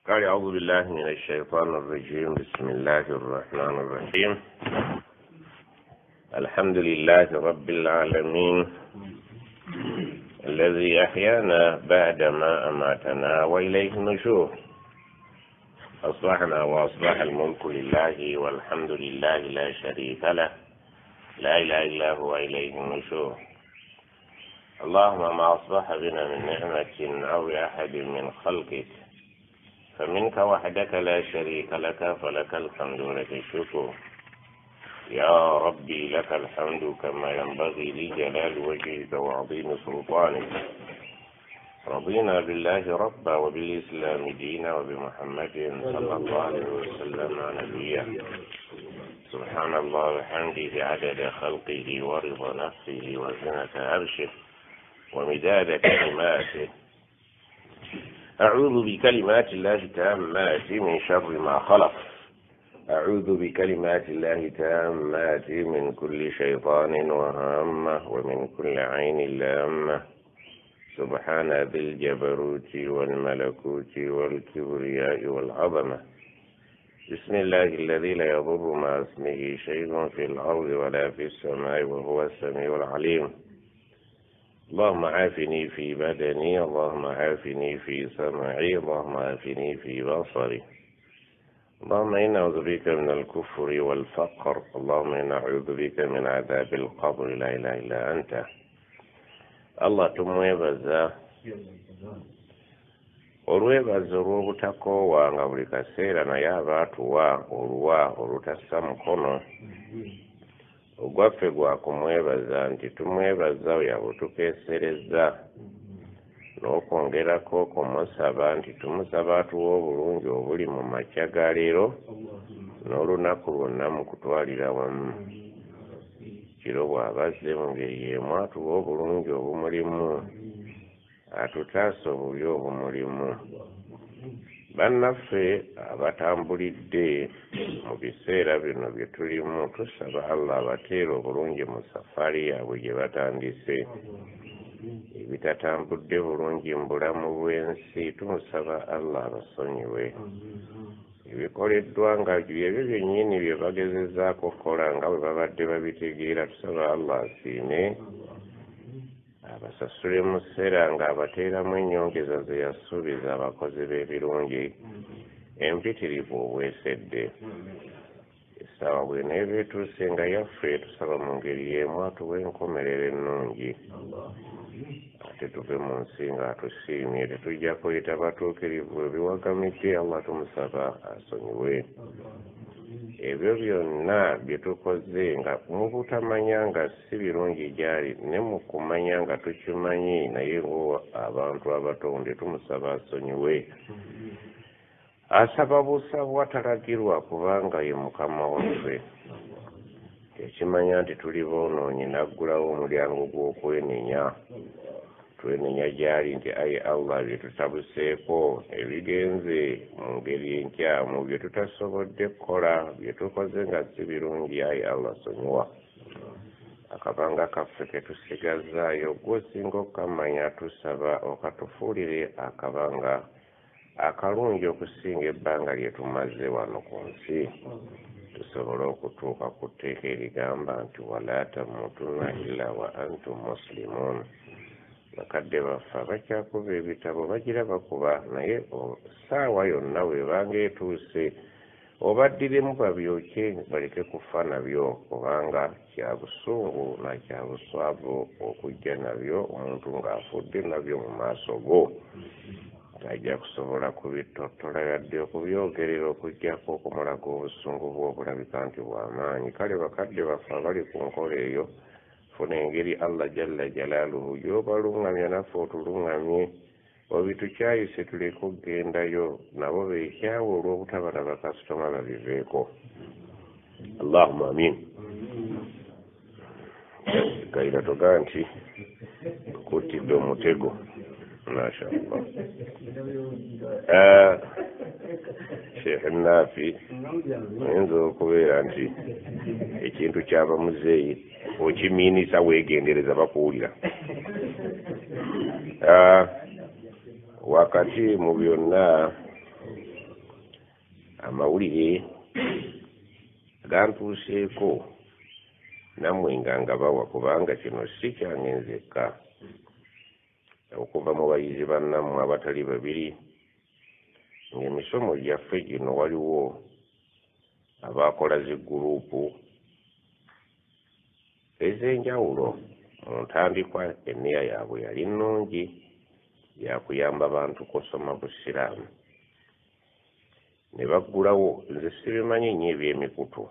قال أعوذ بالله من الشيطان الرجيم. بسم الله الرحمن الرحيم. الحمد لله رب العالمين الذي أحيانا بعدما أماتنا وإليه النشور. أصبحنا وأصبح الملك لله والحمد لله لا شريك له لا إله إلا هو إليه النشور. اللهم ما أصبح بنا من نعمة أو أحد من خلقك فمنك وحدك لا شريك لك فلك الحمد ولك الشكر. يا ربي لك الحمد كما ينبغي لجلال وجهك وعظيم سلطانك. رضينا بالله ربا وبالإسلام دينا وبمحمد صلى الله عليه وسلم نبيا. سبحان الله وحمده عدد خلقه ورضا نفسه وزنة عرشه ومداد كلماته. أعوذ بكلمات الله التامات من شر ما خلق. أعوذ بكلمات الله التامات من كل شيطان وهامة ومن كل عين لامة. سبحان ذي الجبروت والملكوت والكبرياء والعظمة. بسم الله الذي لا يضر مع اسمه شيء في الأرض ولا في السماء وهو السميع العليم. اللهم عافني في بدني، اللهم عافني في سمعي، اللهم عافني في بصري. اللهم إنا أعوذ بك من الكفر والفقر. اللهم إنا أعوذ بك من عذاب القبر لا إله إلا أنت. الله tumwebaza olwebaza olw'obutakoowa nga buli kaseera naye aba atuwa oluwa olutassa mukono. Ogwaffe gwa kumwebaza nti tumwebaza oyo abutukeesereza n'okwongerako kumusaba nti tumusaba atuwa obulungi obuli mu makya ga leero n'olunaku lwonna mu kutwalira wamu. Kiro bw'abazze mu ngeri y'emu atuwa obulungi obumulimu, atutaasa obubi obumulimu. Bannaffe abatambulidde mu biseera bino bye tulimu, tusaba Allah abateera obulungi mu safari yaabwe gye batandise. Ebitatambudde bulungi mu bulamu bw'ensi, tumusaba Allah abasonyiwe. Ebikoleddwa nga ebyo byennyini bye bagezezzaako okukola nga bwe babadde babitegeera, tusaba Allah asiime abasasule mu ssera nga abateeramu ennyongeza ze yasuubiza abakozi b'ebirungi empitirivu obwesedde. Essaawa bw'eneeba etuuse nga yaffe tusaba mu ngeri y'emu atuwe enkomerero ennungi. Ate tuve mu nsi nga atusiimye, tetujja kuyita batuukirivu ebiwagamidde. Allah tumusaba asonyiwe. Ebyo byonna bye tukoze nga mu butamanya nga si birungi gyali, ne mu kumanya nga tukimanyi naye abantu abatonde tumusaba asonyiwe. Asaba busabwa talagirwa kubanga ye Mukama waffe. Tekimanya nti tuli boonoonyi n'aggulawo omulyango gw'okwenenya. Twenenya gyali nti ayi Allah bye tutabuseeko ebigenze mu ngeri enkyamu bye tutasobodde kukola bye tukoze nga si birungi, ayi Allah sonyiwa. Akabanga kaffe ke tusigazaayo gw'osinga okukamanya tusaba okatufuulire akabanga akalungi okusinga ebbanga lye tumaze wano ku nsi, tusobole okutuuka ku tteeka erigamba nti wala tamuutunna illa wa antum muslimun. Bakadde baffe abakyakuba ebitabo bagira bakuba, naye ssaawa yonna weebanga etuuse obaddiremu babyoke baleke kufa nabyo, kubanga kya busungu na kya buswavu okujja nabyo omuntu ng'afudde nabyo mu maaso go. Tajja kusobola kubitottola yadde okubyogerera okuggyako okumulaga obusungu bwe obulabika nti bw'amaanyi. Kale bakadde baffe abali ku nkola eyo, funa engeri Allah jalla jalaaluhu gy'obaluŋŋamya naffe otuluŋŋamye. Obitukyayise tuleke okgendayo, nabo beekyawe olw'obutaba na bakasitoma babiveeko. Allahumma amin. Gayira togaa nti tukuttidde omutego. Mashallah. Sheikh Nafi oyinza okubeera nti ekintu kyaba muzeeyi okimiinisa weegendereza bakuwulira. wakati mu byonna amawulire gantuuseeko nammwe nga bawa kubanga kino si kyange nzekka okuva mu bayizi bannammwe abatali babiri ng'emisomo gyaffe gino waliwo abaakola ziguruupu ez'enjawulo mu ntandikwa enniya yaabwe yali nnungi yakuyamba bantu kusoma busiraamu ne baggulawo nze sibimanyi nnyo eby'emikutu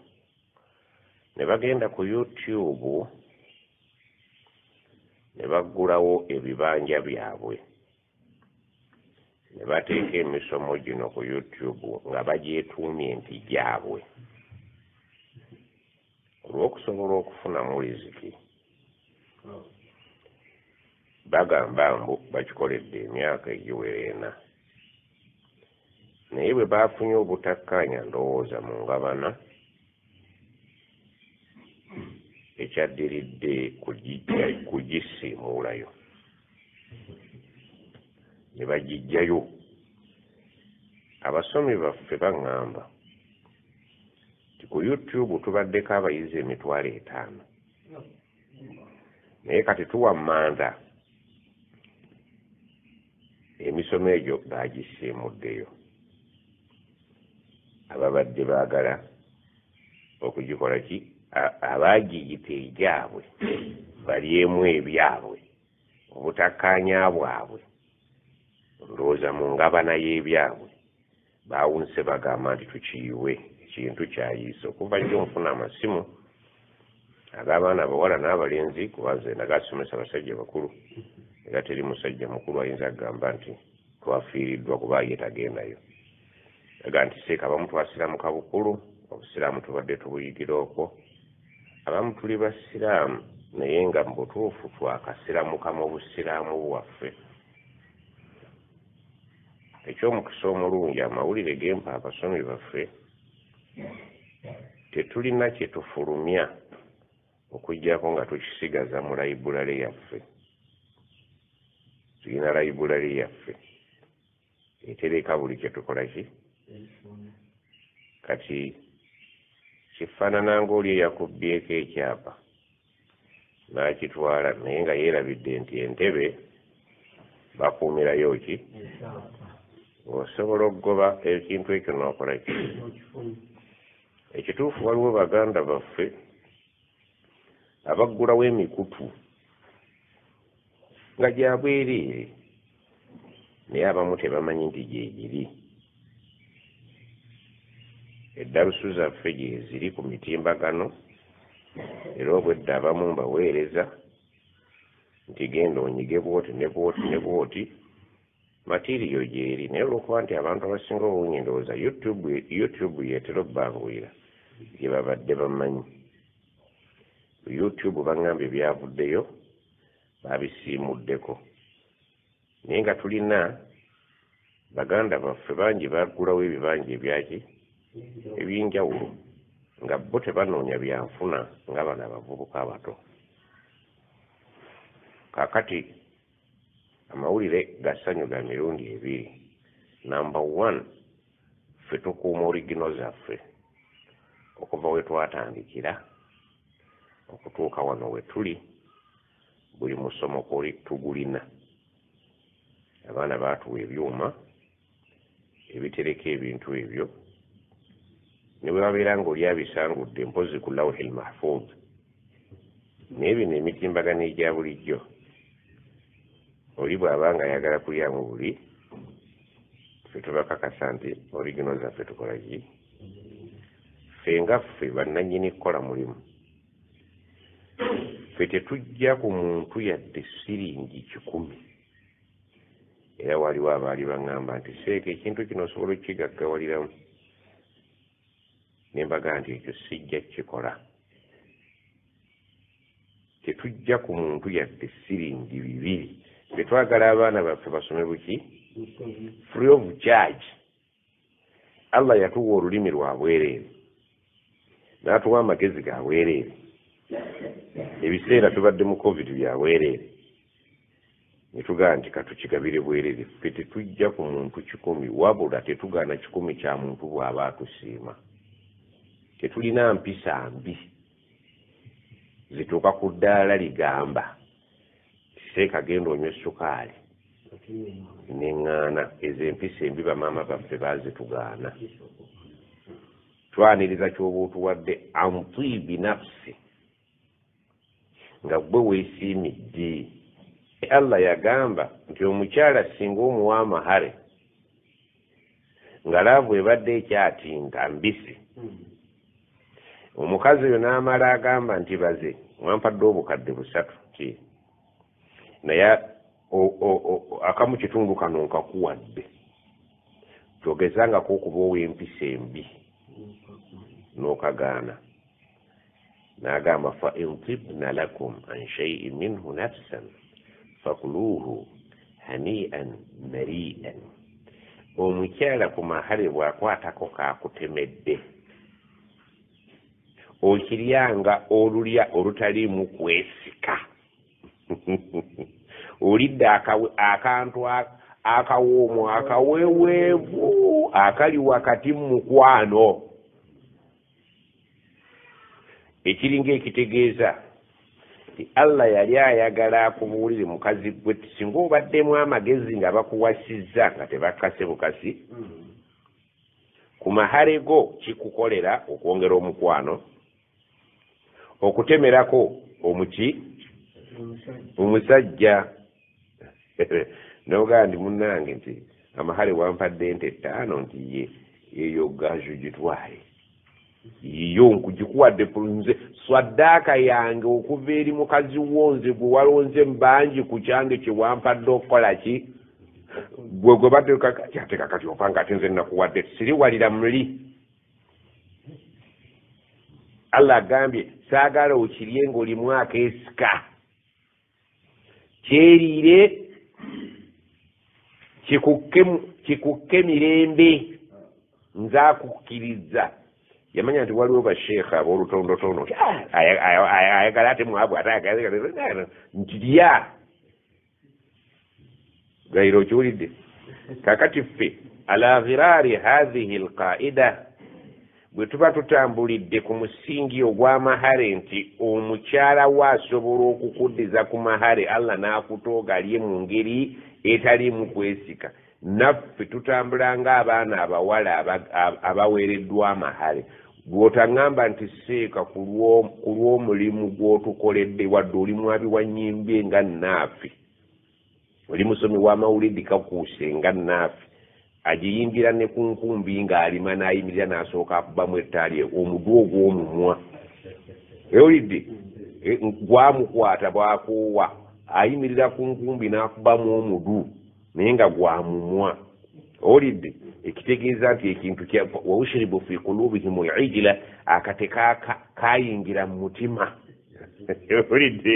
ne bagenda ku YouTube ne baggulawo ebibanja byabwe ne bateeka emisomo gino ku YouTube nga bagyetuumye nti gyabwe olw'okusobola okufunamu riziki. Bagamba mbu bakikoledde emyaka egiwera 4 naye bwe baafunye obutakkaanya ndowooza mu ngabana ekyaddiridde kugisiimuulayo ne bagijjayo. Abasomi baffe baŋŋamba nti ku YouTube tubaddeko abayizi 5,000 naye kati tuwa mmanda emisomo egyo baagisiimuddeyo. Ababadde baagala okugikola ki abaagiyita egyabwe balyemu ebyabwe obutakkaanya bwabwe ndowooza mu ngabana y'ebyabwe baawunse bagamba nti tukiyiwe ekintu kyayiisa okuva jjo nfuna amasimu ag'abaana abawala n'abalenzi kuba nze nagasomesa abasajja bakulu era teri musajja mukulu ayinza agamba nti twafiiriddwa kuba ye tagendayo aga nti seeka abamu twasiraamu kabukulu obusiraamu tubadde tubuyigira okwo abamu tuli basiraamu naye nga mu butuufu twakasiramuka mu busiraamu bwaffe. Ekyomukisa omulungi amawulire gempa abasomi baffe tetulina kye tufulumya okuggyako nga tukisigaza mu layibulale yaffe. Tulina layibulale yaffe etereka buli kye tukola ki kati kifaanana ng'oli eyakubbyeko ekyapa n'akitwala naye nga yeerabidde nti entebe bakuumirayo ki osobola okugoba ekintu ekyo n'okola ki. Ekituufu waliwo baganda baffe abaggulawo emikutu nga gya bwereere naye abamu tebamanyi nti gyegiri. Eddalusu zaffe gyeziri ku mitimbagano era obwedda abamu mbaweereza nti genda onyige bwoti ne bwoti ne bwoti matiriyo gyeri naye olwokuba nti abantu abasinga obungi ndowooza YouTube yeetera obbanguyira gye babadde bamanyi. YouTube baŋŋamba ebyavuddeyo babisiimuddeko naye nga tulina baganda baffe bangi baggulawo ebibanja ebyaki eby'enjawulo nga bo tebanoonya byanfuna nga bano abavubuka abato. Kaakati amawulire gassanyu ga mirundi ebiri. Number 1 ffe tukuuma origino zaffe okuva we twatandikira okutuuka wano we tuli. Buli musomo tugulina. Abaana baatuwa ebyuma ebitereka ebintu ebyo ne bwe babeera ng'oli abisangudde mpozi ku lawhil mahfuz naye bino emitimbagano egya bulijjo oli bw'abanga ayagala kulyamu buli ffe tubakakasa nti origino zaffe tukola ki ffe nga ffe bannannyini kukola mulimu. Ffe tetujja ku muntu yadde siringi 100 era waliwo abaali baŋŋamba nti seeka ekintu kino osobola okukigaggawaliramu ne mbaga nti ekyo sijja kukikola. Tetujja ku muntu yadde siringi 2 ffe twagala abaana baffe basome buki free of charge. Allah yatuwa olulimi lwa bwereere n'atuwa amagezi ga bwereere. Ebiseera tubadde mu covid bya bwereere nitugaa nti katukigabire bwerere ffe tetujja ku muntu 100 wabula tetugaana 100 kya muntu bw'aba atusiima. Tetulina mpisa mbi zituuka ku ddaala ligamba Seeka genda onywe sukaali n'eŋŋaana. Ezo empisa embi bamaama baffe baazitugaana. Twaniriza ky'oba otuwadde antibi nafsi nga gwe weesiimidde. Allah yagamba nti omukyala singa omuwa amahare nga laavu ebadde ekyatinta mbisi, omukazi oyo n'amala agamba nti baze wampadde obukadde 3 ki naye akamu kitundu kano nkakuwadde, kyogezangako okuba ow'empisa embi n'okagaana. N'agamba fa in tibna lakum an shay'in minhu nafsan fakuluhu hani'an mari'an. Omukyala ku mahare bw'akwatako kaakutemedde okiryanga olulya olutaliimu kwesika. Olidde akantu akawoomu akaweweevu akali wakati mu mukwano, ekiringa ekitegeeza nti Allah yali ayagala akubuulire mukazi gwe singa obaddemu amagezi nga bakuwasizza nga tebakase bukasi ku mahare go kikukolera okwongera omukwano, okutemerako omusajja. Nogaa ndi munnange nti amahare wampadde ente 5 nti eyo gaju gitwale iyo nkugikuwadde nze swaddaaka yange okuva eri mukazi wonze gwe walonze mbangi ku kyange kye wampadde okukola ki gwe bateeka kati opanga ate nze nakuwadde siriwalira muli. Allah agambye saagala okirye ng'olimu akeesika kyeriire kikukke mirembe nze akukkiriza. Yamanya nti waliwo basheekha ab'olutondotono ayagala ate mwabwe ate ayagala nti lya gayiro okiwulidde. Kakati ffe ala ghiraari hadhihi alqaida bwe tuba tutambulidde ku musingi ogw'amahare nti omukyala we asobola okukuddiza ku mahare Allah n'akutoogalye mu ngeri etaliimu kwesika, naffe tutambula ng'abaana abawala abaweereddwa amahare. Bw'otaŋŋamba nti seeka ku lw'omulimu gw'otukoledde wadde oli mwabi wa nnyimbe nga nnaffe, oli musomi w'amawulidi kakuuse nga nnaffe, agiyimbira ne ku nkumbi ng'alima n'ayimirira n'asooka akubamu ettaali omuddu ogw'omumwa. Ewulidde gwamukwata bw'akoowa ayimirira ku nkumbi n'akubamu omudu naye nga gwamumwa. Owulidde ekitegeeza nti ekintu waushiribu fi kulubihim al-ijla akate kayingira mu mutima. Owulidde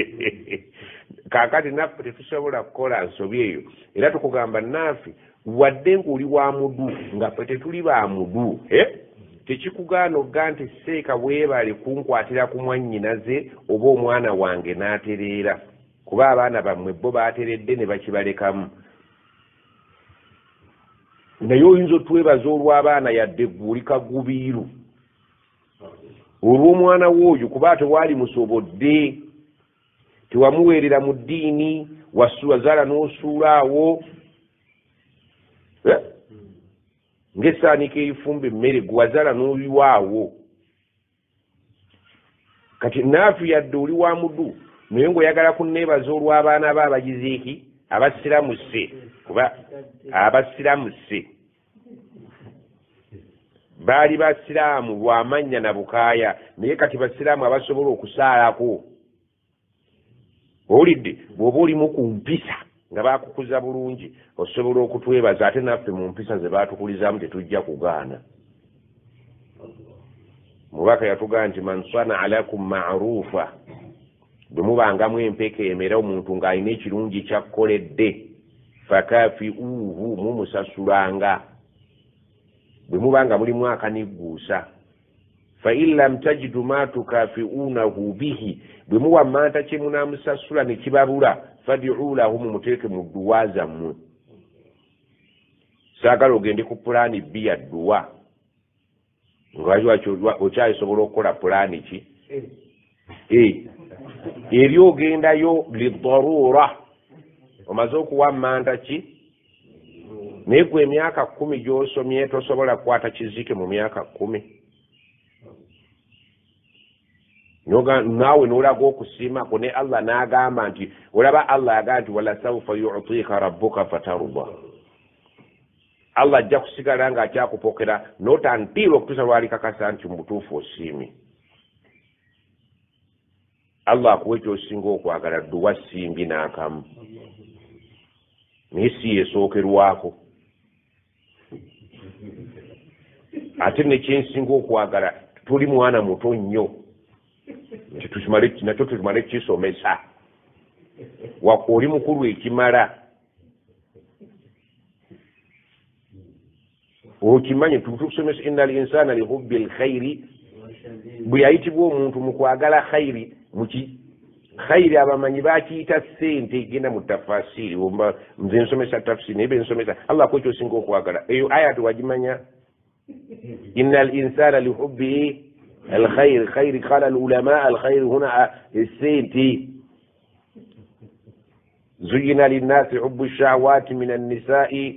kaakati naffe tetusobola kukola nsobi eyo, era tukugamba naffe wadde ng'oli wa mudu nga ffe tetuli ba mudu tekikugaana ogga nti seeka weebale kunkwatira ku mwannyinaze oba omwana wange n'atereera, kuba abaana bammwe bo baateredde ne bakibalekamu. Naye oyinza otwebaza olw'abaana yadde gguli kagubiiru olw'omwana w'oyo kuba tewaali musobodde, tewamuweerera mu ddiini, wazaala n'osuula awo ng'essaanika erifumba emmere gwe wazaala n'oyiwaawo. Kati naafe yadde oli wa mudu naye ng'oyagala kunneebaza olw'abaana be abagize eki abasiramuse, kuba abasiramuse baali basiraamu lw'amannya na bukaaya naye kati basiraamu abasobola okusaalako. Owulidde bw'oba olimu ku mpisa nga baakukuza bulungi osobola okutwebaza, ate naffe mu mpisa ze baatukulizaamu tetujja kugaana. Mubaka yatugamba nti man sana lakum ma'rufa, bwe mubangamu empeka emera omuntu ng'alina ekirungi kyakkoledde fakafiuhu mumusasulanga, bwe mubanga mulimu akanigguusa. Fa in lam tajidu ma tukafiunahu bihi, bwe muwa manta kye munaamusasula ne kibabula fad'u lahum muteke mu dua zammwe saagala ogende ku pulaani B ya dua nga okyayisobola okukola pulaani ki eri ogendayo lidarura omaze okuwammanda ki naye gwe emyaka 10 gy'osomye tosobola kukwata kizike mu myaka 10 naawe n'olaga okusiimako ne Allah n'agamba nti olaba Allah agamba nti wala sawfa yu'tika rabbuka fatarda Allah ajja kusigala nga akyakupokera n'otantiira okutuusa lwalikakasa nti mu butuufu osiimye Allah akuwa ekyosinga okwagala dduwa simbi n'akamu naye si yesookerwako ate nekyensinga okwagala tuli mwana muto nnyo nakyo tumale kisomesa oli mukulu ekimala okimanye tukusomesa inna linsana lihubbi lkhairi bwe yayitibwa omuntu mu kwagala khairi muki khairi abamanyi bakiyita ssente genda mu tafasiri nze nsomesa tafsiri naye bensomesa Allah ko ekyosinga okwagala eyo aya tuwagimanya inna linsana lihubbi الخير خير قال العلماء الخير هنا السيتي زين للناس حب الشهوات من النساء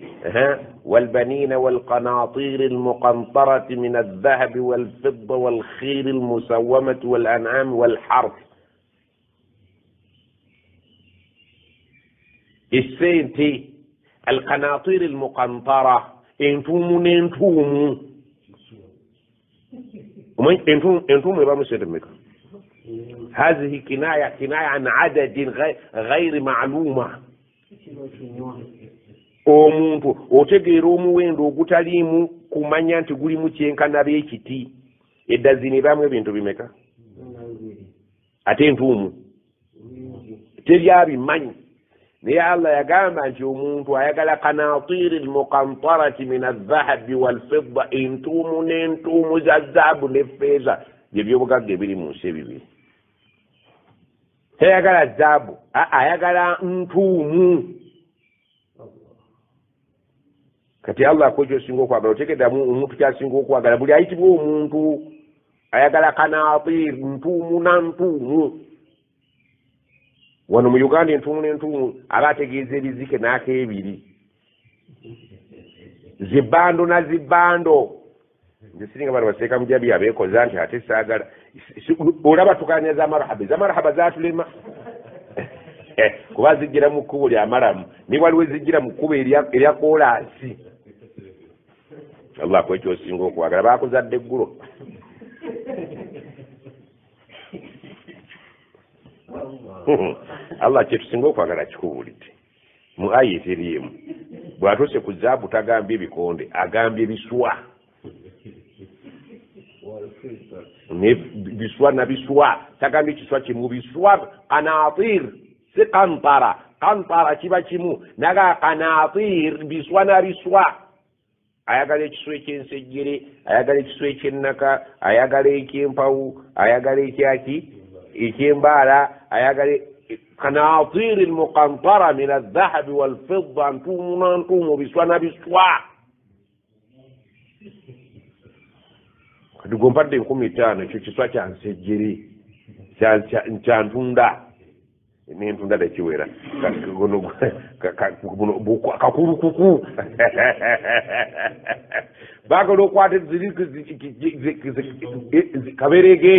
والبنين والقناطير المقنطرة من الذهب والفضة والخيل المسومة والأنعام والحرث السيتي القناطير المقنطرة انتم انتم يبقى مسلمك هذه كناية عن عدد غير معلومة omuntu otegeera omuwendo ogutaliimu kumanya nti gulimu kyenkana b'ekiti eddazini bamwe ebintu bimeka ate entuumu teryabimanyi naye Allah yagamba nti omuntu ayagala kanatiri almuqantarati min aldhahabi walfidda entuumu n'entuumu za zaabu n'effeeza byebyobugagga ebiri mu nsi ebibiri teyagala zaabu ayagala ntuumu kati Allah akwejo osinga okwagala otekeddamu omuntu kyasinga okwagala buli ayitibwa omuntu ayagala kanatiri ntuumu na ntuumu wano mu Uganda entuumu n'entuumu aba ategeeza ebizike n'akeebiri zibbando na zibbando nze siringa bano baseeka mujabi abeekoza nti ate saagala olaba tukanya zamarahaba zatulema kuba zijjira mu kkubo lyamalamu ne waliwo ezijjira mu kkubo erya koolaasi Allah kwekyo osinga okwagala baakuzadde eggulo Allah kyetusinga okwagala kikubuulidde mu aya eteriimu bw'atuuse ku zaabu tagambye ebikonde agambye biswa biswa na biswa tagambye kiswa kimu biswa kanatir si kantara kiba kimu naga kanatir biswa na biswa ayagala ekiswa ekyensejjere ayagala ekiswa ekyennaka ayagala ekyempawu ayagala ekyaki ekyembaala ayagala kanatir almuqantara min aldhahabi walfidda ntuumu na ntuumu biswa na biswa kati gompadde 15 ekyo kiswa kyansejjere kyantunda n'entunda tekiwera kakulukuku baagala okwata kaberege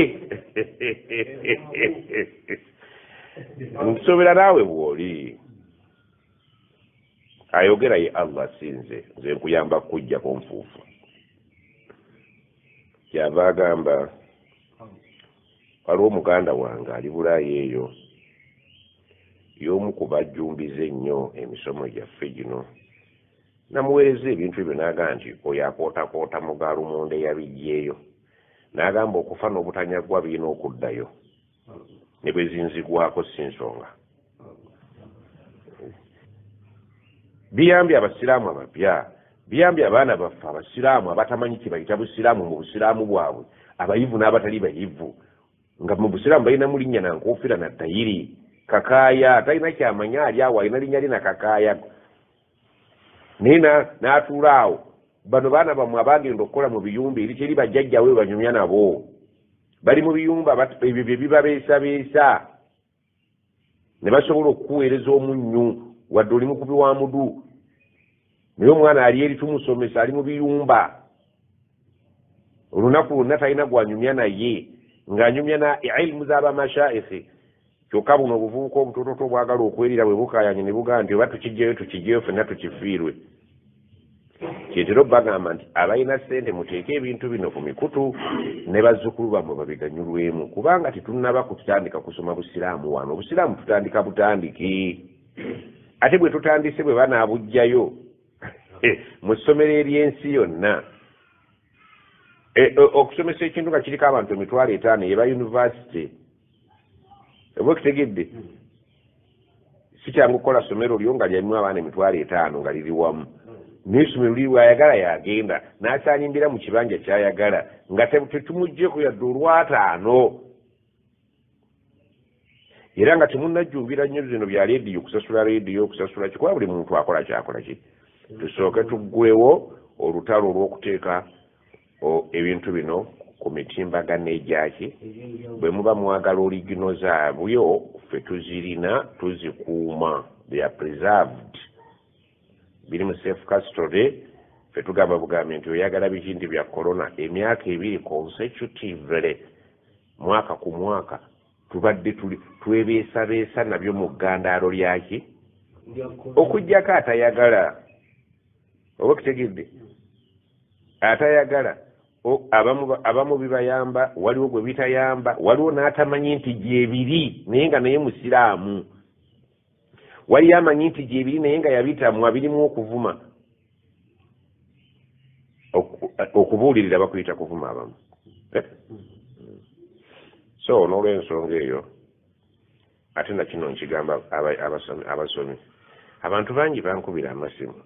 nsobera naawe bw'oli ayogera ye Allah sinze nze nkuyamba kujjako nfuufu kyava agamba waliwo omuganda wange ali Bulaayi eyo y'omu ku bajjumbiza ennyo emisomo gyaffe gino namuweereza ebintu ebyo n'agamba nti oyo akootakoota mu gaalumonde eyabiggyeeyo n'agamba okufa n'obutanyagwa birina okuddayo ne bwe zinzigwako si nsonga biyambye abasiraamu abapya biyambye abaana baffe abasiraamu abatamanyi kye bayita busiraamu mu busiraamu bwabwe abayivu n'abatali bayivu nga mu busiraamu balinamu linnya na nkoofira na ttayiri kakaya talina kyamanya ali awo alina linnya lina kakaya nina n'atuulaawo bano baana bamwe abagenda okukola mu biyumba eri kyeri bajjajjawe banyumya nabo bali mu biyumba ebyo bye bibabeesabeesa ne basobola okukuweereza omunnyu wadde oli mukubi wa mudu naye omwana ali eri tumusomesa ali mu biyumba olunaku lwonna talina gwanyumya naye ng'anyumya na ilimu z'abamashaikhi kyokka buno obuvubuka obutototo obwagala okwerira bwe bukayanye ne bugaa nti oba tukijjeyo ffenna tukifiirwe kyetera bagamba nti abalina ssente muteeke ebintu bino ku mikutu ne bazzukulu bammwe babiganyulwemu kubanga tetunnaba kutandika kusoma busiraamu wano obusiraamu tutandika butandike ate bwe tutandise bwe banaabujjayo mu ssomero ery'ensi yonna okusomesa ekintu nga kiriko abantu 5,000 yeba yunivasite oba okitegedde si kyangu okukola ssomero lyo nga lyalimu abaana 5,000 nga liri wamu n'essomero liri bwayagala yagenda n'asanyimbira mu kibanja kyayagala nga tetumuggyeko yadde olw'ataano era nga temunnajjumbira nnyo zino bya leediyo kusasula kikuba buli muntu akola kyakola ki tusooke tuggwewo olutalo olw'okuteeka ebintu bino ku mitimbagano egyaki bwe muba mwagala oligino zaabyo ffe tuzirina tuzikuuma they are preserved biri mu safe custody ffe tugamba bugambi nti oyagala bikinti bya corona emyaka 2 consecutively mwaka ku mwaka tubadde twebeesabeesa nabyo mu ggandaalo lyaki okuggyako atayagala oba kitegedde atayagala abamu bibayamba waliwo gwe bitayamba waliwo n'atamanyi nti gyebiri naye nga naye musiraamu waliyo amanyi nti gyebiri naye nga yabitamu abirimu okuvuma okubuulirira bakuyita kuvuma abamu so n'olw'ensonga eyo ate nakino nkigamba abasomi abantu bangi bankubira amasimu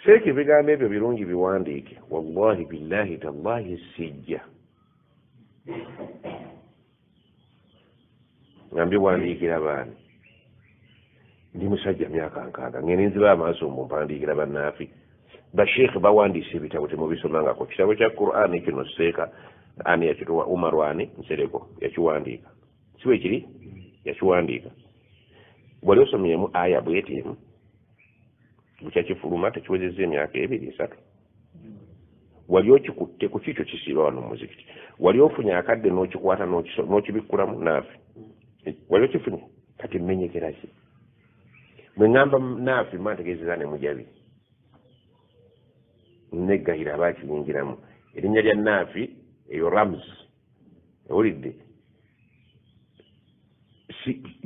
seeka ebigambo ebyo birungi biwandiike wallahi billahi tallahi sijja nga mbiwandiikira baani ndi musajja myaka 6 ngende nziba amaaso mumpandiikira bannaafi basheekhe bawandiise ebitabo temubisomangako kitabo kya Qur'ani kino seeka ani yakituwa Umar wani Nsereko yakiwandiika siwe kiri yakiwandiika wali osomyemu aya bwetiemu bukyakifuluma tekiwezezza emyaka 2-3 wali okikutte ku kikyo kisiiba wano mu muzikiti wali ofunye akadde n'okikwata n'okibikkulamu naafi wali okifunye kati mmenyekera ki bwe ŋŋamba naafi mmantegeezeza ne mujabi neggayira abaakiyingiramu erinnya lya naafi eyo rams ewulidde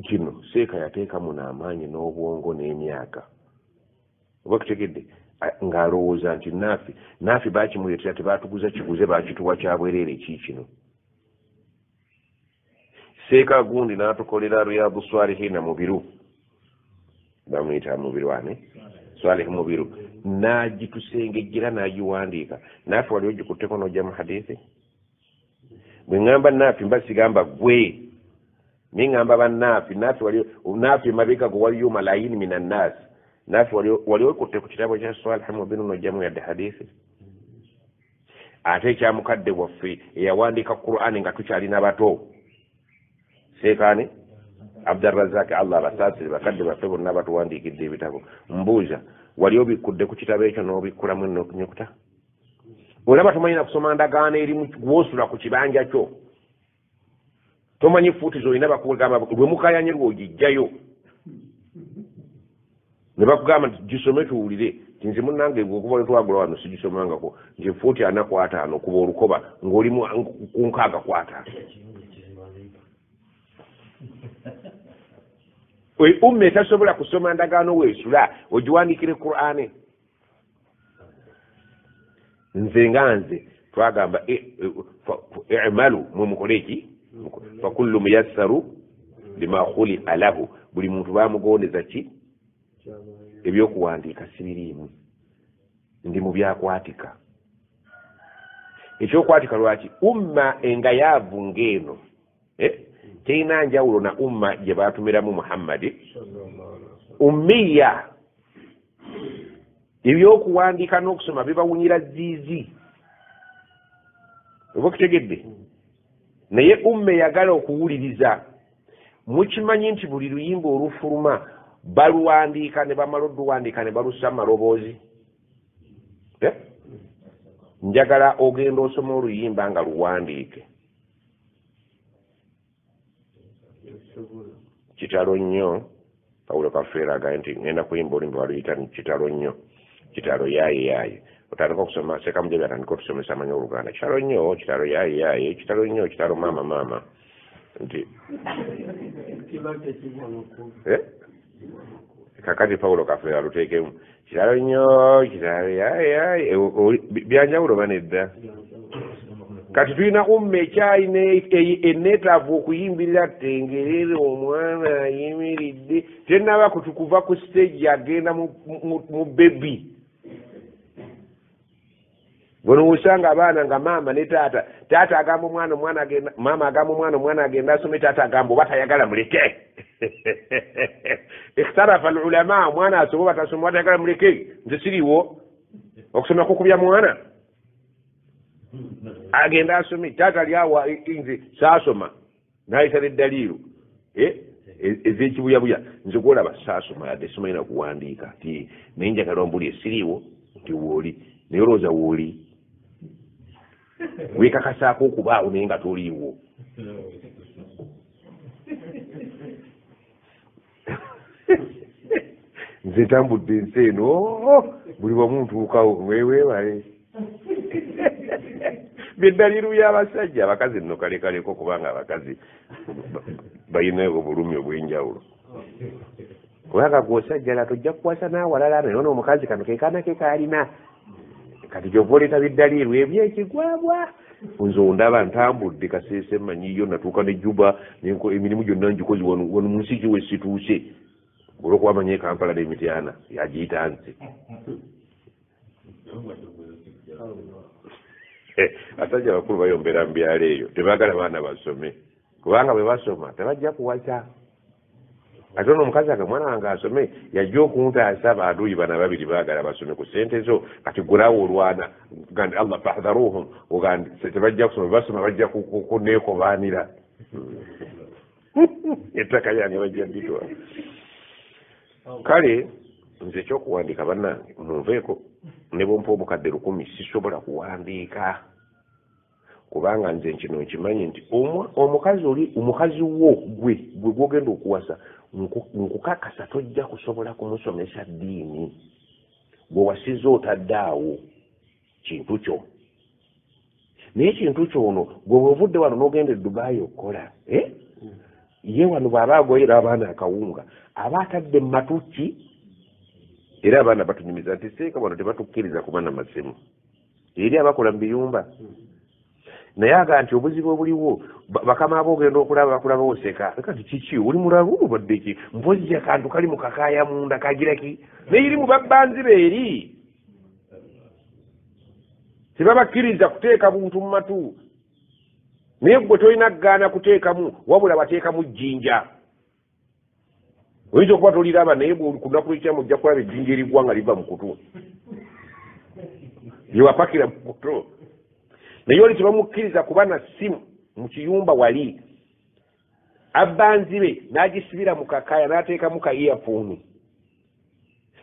kino seeka yateekamu n'amaanyi n'obwongo n'emyaka oba kitegedde ng'alowooza nti naafi baakimuleetera tebaatuguza kiguze baakituwa kyabwereere kino seeka gundi n'atukolera Riyadu Swalihiina mubiru bamuyita mubirwane Swalihi mubiru n'agitusengejjera n'agiwandiika naafi wali ogikutteko n'ojja mu hadithi bwe ŋŋamba naafi mba sigamba gwe niŋŋamba bannaafi naafi emabega gwe waliyo malayini minannaasi naafi wali okutte ku kitabo kya Swalihi mubiru n'ojjamu yadde hadithi ate ekyamukadde waffe eyawandiika Qur'ani nga tukyalina bato seekaani Abdurrazzaq Allah abasaasire bakadde baffe bonna batuwandiikidde ebitabo mbuuza wali obikkudde ku kitabo ekyo n'obikkulamu n'okunyukuta olaba tomanyi na kusoma ndagaano erimu gw'osula ku kibanja kyo tomanyi fuuti z'olina bakugamba bwe mukayanye lw'ogijjayo ne bakugamba nti gisome tuwulire ti nze munnange okuva lwe twagula wano sigisomangako nti fuuti 4-5 okuba olukoba ng'oli ku 6-5 umme etasobola kusoma ndagaano weesula ogiwandiikire Qur'ani nze twagamba i'malu mumukole eki fa kullu muyassaru lima khuliqa lahu buli muntu bamugondeza ki ebyokuwandiika sibiriimu ndi mu byakwatika ekyokwatika lwaki umma engayaavu ng'eno terina njawulo na umma gye baatumiramu Muhammadi ummiya ebyokuwandiika n'okusoma bibawunyira ziizi oba okutegedde naye umma eyagala okuwuliriza mukimanyi nti buli luyimba olufuluma baluwandiika ne bamala oluwandiika ne balussa amaloboozi njagala ogenda osoma oluyimba nga luwandiike kitalo nnyo Paulo Kafeera agaye nti ngenda kuyimba oluyimba baluyita kitalo nnyo kitalo yaaye otandika okusoma sekamujabi atandika otusomesa amanyi oluganda kitalo nnyo kitalo yaaye kitalo nnyo kitalo maama nti kakati Paulo Kafeera luteekemu kitalo nnyo kitalo yaaye byanjawulo banedda kati tulina umma ekyalina enneetaavu okuyimbirira tengerere omwana ayimiridde tenaba kutukuva ku stage agenda mu bebi bono usanga abaana nga maama ne taata agamba omwana agenda maama agamba omwana agenda asome taata agamba oba tayagala muleke ikhtarafa alulama omwana asoma batasoma batayagala muleke nze siriwo okusoma kukubya mwana agenda asome taata lyawa nze saasoma nayita neddaliiro ez'ekibuyabuya nze gwolaba saasoma yadde simanyi kuwandiika ti naye njagala ombuli esiriiwo nti wooli naye olowooza wooli weekakasaako okubaawo naye nga toliiwo nze ntambudde ensi eno buli wamu ntuukawo weewale by'eddaliiro y'abasajja abakazi nno kalekaleko kubanga abakazi balina obulumi obw'enjawulo kubanga gw'osajjala tojja kukwasa n'awalala naye n'omukazi kano keekaana ke kaalina kati gy'ova oleeta by'eddaliiro ebyekigwabwa nze ondaba ntambudde kaseese manyiyo natuuka ne Juba emirimu gyonna ngikozi wano mu nsi kiwe situuse olw'okuba manyi Kampala n'emityana yagiyita nze abasajja abakulu bayombera mu byalo eyo tebaagala baana basome kubanga bwe basoma tebajja kuwasa ate ono omukazi age mwana wange asome yajja okuntaasa baduuyi bana babiri baagala basome ku ssente zo kati gulawo olwana gandi Allah fahdharuhum ogandi tebajja kusoma basoma bajja kuneekobaanira ettaka yange bajja nditwa kale nze ekyokuwandiika bannange munveeko ne bompa obukadde 10 sisobola kuwandiika kubanga nze kino nkimanyi nti omukazi wo gwe gwogenda okuwasa nkukakasa tojja kusobola kumusomesa ddiini gwe wasiza otadde awo kintu kyo naye kintu kyono gwe bwovudde wano n'ogenda e Dubai okukola ye wano bw'aba agoyera abaana akawunga aba atadde mu matuki era abaana batunyumiza nti seeka wano tebatukkiriza kuba na masimu eri abakola mu biyumba naye aga nti obuzibu obuliwo bakama abo ogenda okulaba bakulaba oseka kati kiki oli mulalu badde ki mpozi akantu kali mu kakaaya munda kagira ki naye eri mu babbanzi beeri tebabakkiriza kuteeka buntu mu matu naye gwe tolina kugaana kuteekamu wabula bateekamu jjinja oyinza okuba toliraba naye ku lunaku lw'ekyamu ojja kulaba ejjinja erigwa nga liva mu kutu lyewapakira mu kutu naye oli tebamukkiriza kuba na simu mu kiyumba wali abbanzi be n'agisibira mu kakaaya n'ateekamu ka earphone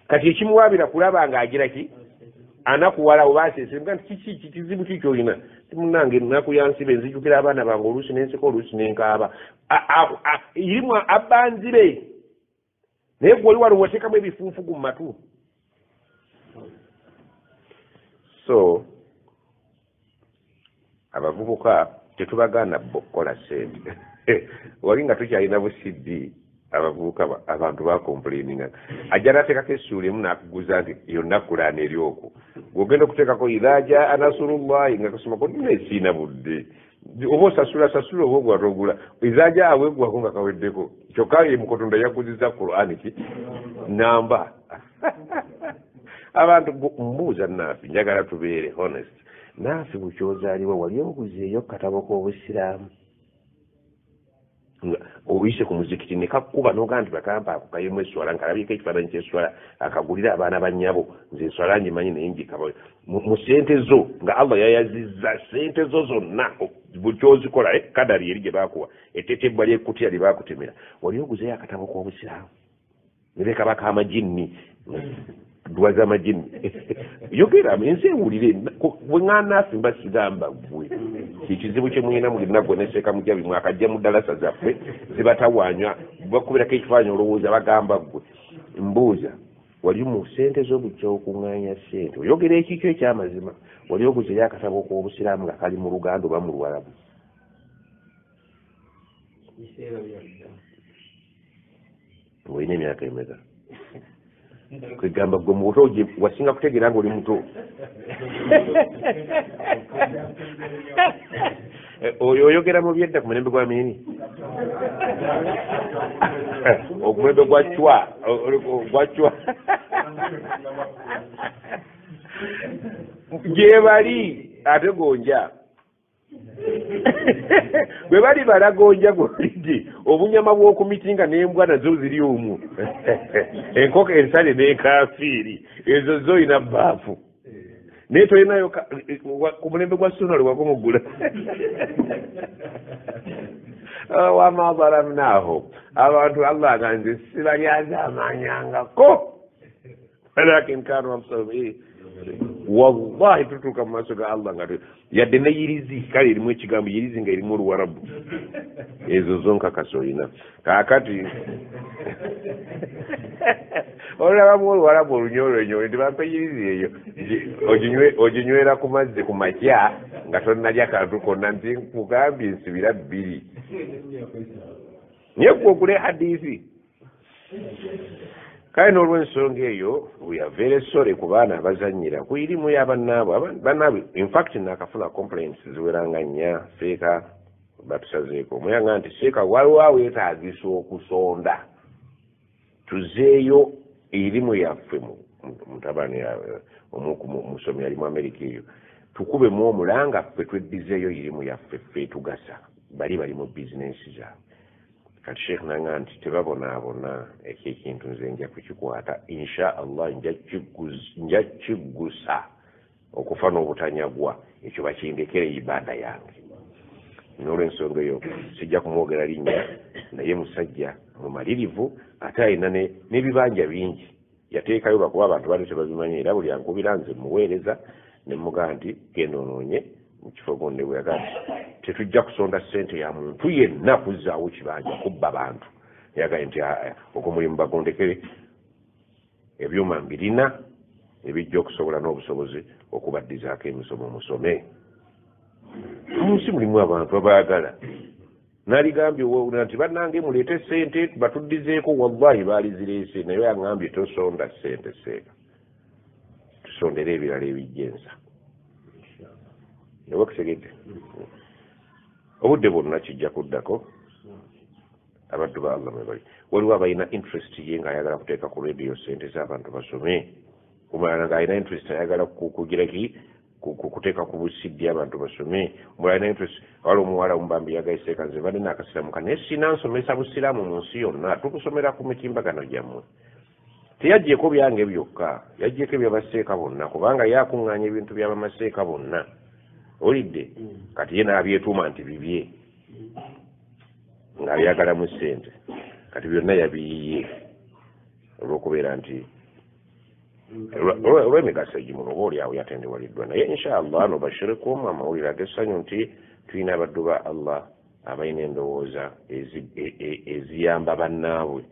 kati ekimuwaabira kulaba ng'agira ki anakuwala oba aseesemga nti kiki kizibu ki kyolina timunange ennaku yansibe nzijukira abaana bange oluusi n'enseka oluusi n'enkaaba irimu abbanzi be naye gwe oli waliwo oteekamu ebifunfugu mu matu so abavubuka tetubagaana bokkola sente wali nga tukyalina busiddi abavubuka abantu bakomplaininga ajja nateekako essuula emu nakuguza nti yonna kulaana eri okwo gwogenda okuteekako idha jaa nasurullahi nga kasomako nesiina budde oba osasula oba ogwatogula idha jaa awegwako nga kaweddeko kyokka ye mukotonda yaguziza Qur'ani ki namba abantu mbuuza naafi njagala tubeere honest naafi bukyozaalibwa wali oguzeeyo katabo k'obusiraamu obise ku muzikiti ne kakuba n'ogaa nti bakampa ako kayemu eswala nkalabiko ekifaananyi ky'eswala akagulira abaana bannyabo nze enswala ngimanyi naye njikaba mu ssente zo nga Allah yayazizza ssente zo zonna buli kyozikola kadari eri gye baakuwa ettetebbwa ly'ekkutiya lye baakutemera wali oguzeyo akatabo k'obusiraamu ne bekabaka amajinni dua z'amajinni yogera ensi ewulire bwe ŋŋanaafe mba sigamba ggwe kikizibu kye mulina mulina gweneseeka mujabi mwakajja mu ddalasa zaffe zibatawanywa bakubirako ekifaananyi olowooza bagamba ggwe mbuuza wali mu ssente z'obujja okuŋŋaanya ssente oyogera ekikyo ekyamazima wali oguzeyo akatabo k'obusiraamu nga kali mu Luganda oba mu Luwarabu olina emyaka emeka kwegamba gwe mu buto wasinga kutegeera nga oli muto oyogera mu byedda ku mulembe gwa miini omulembe gwa cwa gye bali ate gonja bwe bali balagonja golidi obunyama bw'okumitinga n'embwa nazo ziri omwo enkoko ensale n'enkafiiri ezo zoyina baafu naye tolinayo ku mulembe gwa sunna lwewagomugula wama zalamnaaho abantu Allah aganze sibalyazaamanyangako walakin kanu anfusahum wallahi tutuuka mu maaso ga Allah nga yadde ne yirizi kale erimu ekigambo yirizi nga erimu Oluwarabu ezo zonkakasa olina kaakati olulabamu Oluwarabu olunyolwenyole tebampa yirizi eyo oginywera ku mazzi ku makya nga tonnalya kantu konna nti nkugambye ensibira bbiri naye gwe ogule hadiisi kale n'olw'ensonga eyo we are very sorry ku baana abazannyira ku irimu y'abannaabwe in fact nakafuna complaints ziweranga nnya seeka batusazeeko omuyanga nti seeka waliwo aweetaagisa okusonda tuzeeyo irimu yaffe mutabani omusomi ali mu Amerika eyo tukubemu omulanga ffe tweddizeeyo irimu yaffe ffe tugasa bali mu bizinensi zaabwe kati Sheikh nanga nti tebabonaabona ekyo ekintu nze nja kukikwata insha Allah nja kigusa okufa n'obutanyagwa ekyo bakindekere ibaada yange n'olw'ensonga eyo sijja kumwogera linnya naye musajja mumalirivu ate alina n'ebibanja bingi yateekayo bakuba abantu bali tebabimanyi era buli ankubira nze muweereza ne mugaa nti genda onoonye mu kifo gonde bwe yagaa tetujja kusonda ssente ya muntu yenna kuzzaawo kibanja kubba bantu yagaye nti ogwo mulimu bagondekere ebyuma mbirina ebijja okusobola n'obusobozi okubaddizaako emisomo musome munsi mulimu abantu abaagala naligambye nti bannange muleete ssente batuddizeeko wallahi baali zireese naye yaŋŋambye tosonda ssente seeka tusondere ebirala ebijjensa oba kitegedde obudde bwonna kijja kuddako abaddu ba Allah mwebali waliwo abalina interest ye ng'ayagala kuteeka ku rediyo ssente z'abantu basome omulala ng'alina interest ayagala kugiraki kuteeka ku busiddi abantu basome omulala alina interest wali omuwala omubambi yagayiseeka nze badde naakasiramuka naye sina nsomesa busiraamu mu nsi yonna tukusomera ku mitimbagano gyammwe teyaggyeko byange byokka yaggyeko ebyabaseeka bonna kubanga yakuŋŋaanya ebintu by'abamaseeka bonna olidde kati ye n'abyetuuma nti bibye ng'abyagalamu ssente kati byonna yabiyiye olw'okubeera nti olw'emigaso egimuno oba oli awo yatendewaliddwa naye inshallah nobashirikum amawulire ag'essanyu nti tulina abaddu ba Allah abalina endowooza eziyamba bannaabwe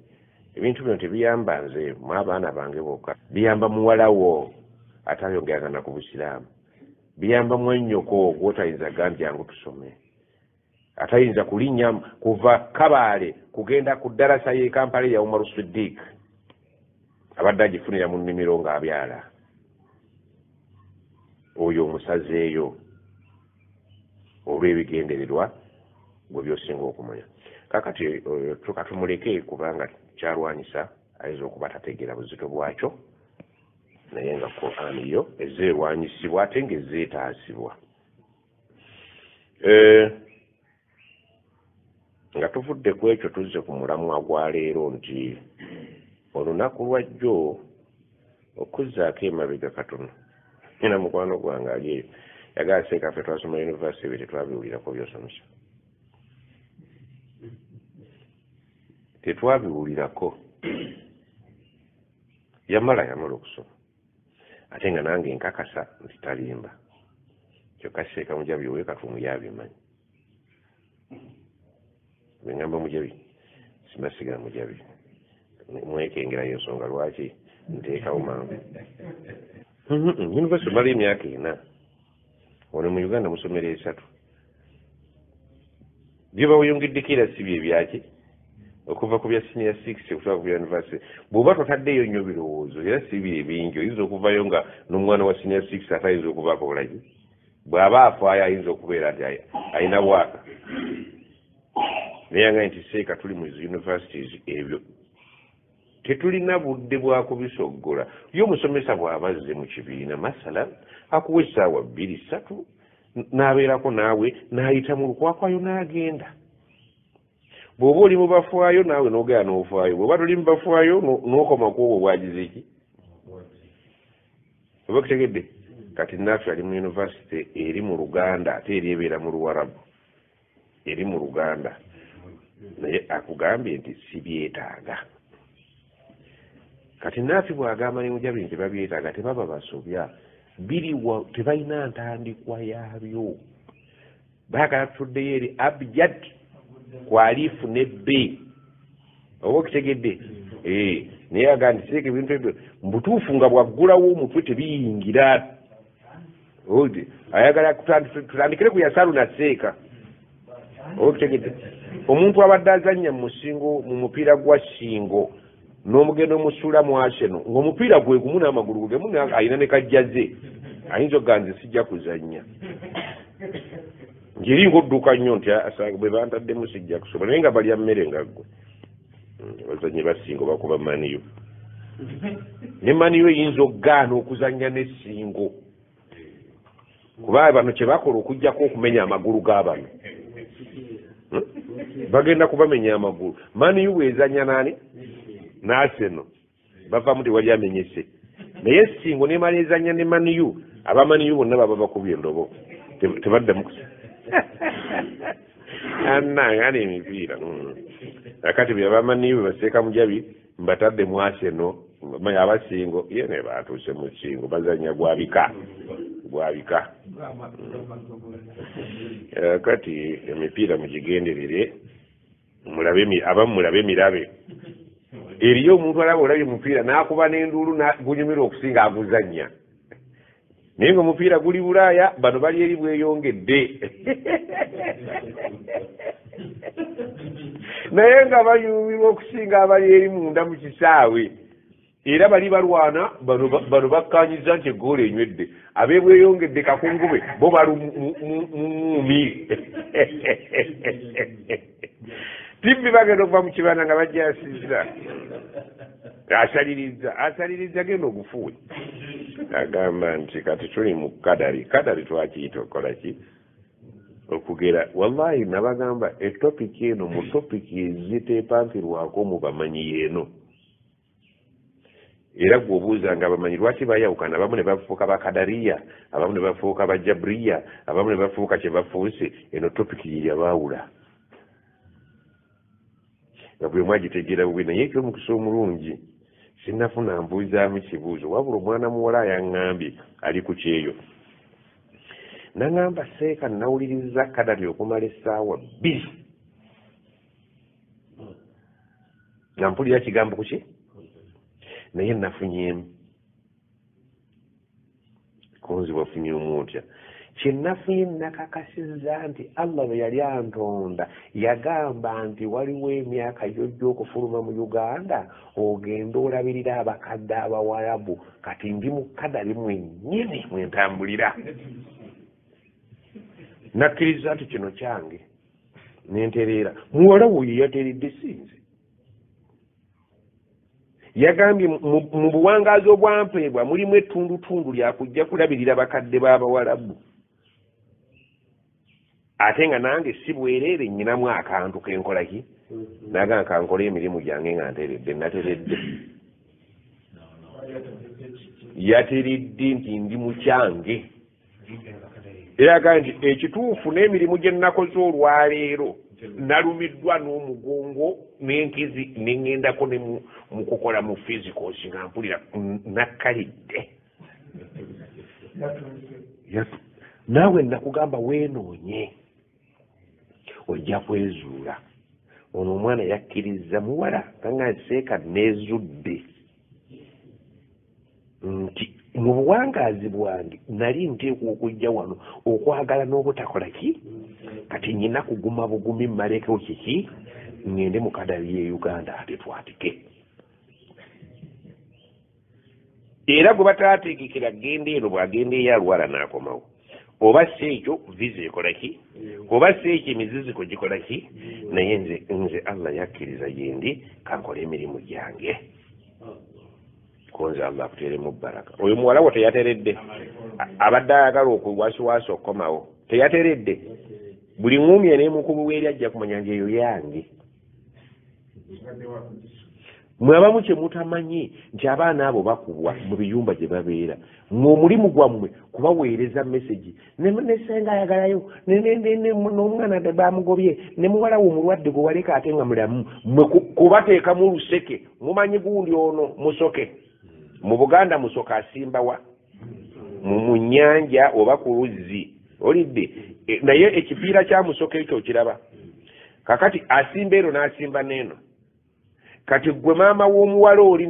ebintu bino tebiyamba nze mu abaana bange bokka biyamba muwalawo atayongeragana ku busiraamu biyamba mwennyoko gwotayinza gambye jangu tusome atayinza kulinnya kuva Kabaale kugenda ku ddarasa y'e Kampala ya Umar Siddiq abadde agifunira mu nnimiro ng'abyala oyo omusazeeyo olw'ebigendererwa gwe byosinga okumanya kakati tukatumuleke kubanga kyalwanyisa ayinza okuba tategeera buzito bwakyo naye nga Qur'an yo ezeerwanyisibwa ate ng'ezeetaasibwa nga tuvudde ku ekyo tuzze ku mulamwa gwa leero nti olunaku lwajjo okuzzaako emabega katono nina mukwano gwange ali eyo yagala Seeka ffe twasoma yunivasite bye tetwabiwulirako byosomesa tetwabiwulirako yamala okusoma ate nga nange nkakasa nti talimba kyokka Seeka Mujabi ow'ekatumu yabimanyi bengamba Mujabi simasigala Mujabi mwekengerayo ensonga lwaki nteekawo mangu yunivasite mala emyaka 4 ono mu Uganda musomero 3 bye baweyongeddeko era si bye byaki okuva ku bya senior 6 okutuuka ku bya yunivasite bw'oba totaddeyo nnyo birowoozo era si bye bingi oyinza okuvayo nga n'omwana wa senior 6 ate ayinza okuvaako bulaki bw'aba afaayo ayinza okubeera nti ayina bwaka naye nga nti Seeka tuli mu universities ebyo tetulina budde bwa kubisoggola yo omusomesa bw'abazze mu kibiina masala akuwa essaawa 2-3 n'abeerako naawe n'ayita mu lukwakwayo n'agenda bw'oba oli mu bafaayo naawe n'ogenda n'ofaayo bw'oba tuli mu bafaayo n'okoma ku obwo bwagize eki oba kutegedde kati naffe ali mu yunivasite eri mu Luganda ate eri ebeera mu Luwarabu eri mu Luganda naye akugambye nti si byetaaga kati naffe bw'agamba ne Mujabi nti babyetaaga tebaba basobya biriwa tebalina ntandikwa yaabyo baagala tutuddeyo eri abjad ku alifu ne b oba okitegedde naye aga nti Seeka ebintu ebyo mbutuufu nga bwaggulawo omutwe tebiyingira ayagala tutandikire ku yasalu na Seeka oba okitegedde omuntu abadde azannya mu mupiira gwa singo n'omugendo omusuula mu Arsenal ng'omupiira gwe gumu n'amagulu gemu ayina ne kajjaze ayinza okuganze sijja kuzannya ngeri ng'odduka nnyo nti bwe bantaddemu sijja kusobola naye nga balya mmere nga ggwe bazannyi basingo bakuba maniyo ne maniyo eyinza okugaana okuzannya n'essingo kuba bano kye bakola okugjako okumenya amagulu g'abano bagenda kubamenya amagulu maniyo bwezannya naani n'Arsenal bavaamu tewali amenyese naye essingo nemala ezannya ne maniyu abamaniyu bonna baba bakubye endobo tebaddamu kusa ana emipiira akati bye abamaniyu bwe baseeka Mujabi mbatadde mu Arsenal abasingo ye ne batuuse mu singo bazannya gwabika kati emipiira mugigenderere mulabe mirabe eriyo omuntu alaba olabye mupiira n'akuba n'enduulu gunyumira okusinga aguzannya naye ng'omupiira guli Bulaaya bano bali eri bweyongedde naye nga banyumirwa okusinga abali eri munda mu kisaawe era bali balwana bano bakkanyiza nti eggoolo enywedde abeebweyongedde kakungube bo balumuumi timbi bagenda okuva mu kibaana nga bajjasiza asaliriza genda ogufuwe agamba nti kati tuli mu kadari twakiyita okukola ki okugera wallahi nabagamba etopiki eno mu topiki eziteepampirwako mu bamanyi yeeno era gweobuuza nga abamanyi lwaki bayawukana abamu ne bafuuka bakadariya abamu ne bafuuka bajabriya abamu ne bafuuka kye bafuuse eno topiki ye yabaawula nga bwe mwagitegeera bubi naye ekyomukisa omulungi sinnafuna mbuuzaamu kibuuzo wabula omwana muwala ayaŋŋambye ali ku kyeyo naŋŋamba Seeka nawuliriza kadari okumala essaawa 2 nga mpulira kigambo kuki naye nafunyemu konzibwa afunyemu otya kyenafunye nakakasizza nti Allah bwe yali antonda yagamba nti waliwo emyaka gyojja okufuluma mu Uganda ogenda olabirira abakadde abawarabu kati ndi mu kadari mwennyini mwentambulira nakkiriza nti kino kyange nentereera muwala wo ye yateeredde sinze yagambye mu buwangaazi obwampeebwa mulimu ettundutundu lyakujja kulabirira bakadde b'abawarabu ate nga nange si bwereere nnyinamu akantu kenkola ki naga kankola emirimu gyange nga nteredde nateredde yateredde nti ndi mukyange era aga nti ekituufu n'emirimu gye nnakoze olwaleero nalumiddwa n'omugongo n'enkizi neŋŋendako ne mu kukola mu physicals nga mpulira nakkalidde naawe nakugamba weenoonye ojja kwezuula ono omwana yakkiriza muwala kanga seeka neezudde nti mu buwangaazi bwange nali nteekwa okujja wano okwagala n'obutakola ki kati nyina kuguma bugumi mmaleko kiki ŋŋende mu kadali ye Uganda ate twatike era gwe bataategekera genda eno bw'agenda eyo alwala n'akomawo oba si ekyo visa ekola ki oba si ekyo emiziziko gikola ki naye nze Allah yakkiriza yendi kankola emirimu gyange konza Allah akuteeremu baraka oyo muwala wo teyateredde abadde ayagala okuwasiwasi okukomawo teyateredde buli ŋŋumi eneemukubuweeri ajja kumanya nti eyo yange mwe abamu kye mutamanyi nti abaana abo bakubwa mu biyumba gye babeera ng'omulimu gwammwe kubaweereza mesegi nesenga ayagalayo n'omwana bamugobye ne muwala wo omulwadde gwe waleka ate nga mulamu mwe kubateekamu luseke mumanyi gundi ono musoke mu Buganda musoka asimbawa mu nnyanja oba ku luzzi olidde naye ekipiira kya musoke ekyo kiraba kakati asimba eno n'asimba n'eno kati gwe maama w'omuwala oli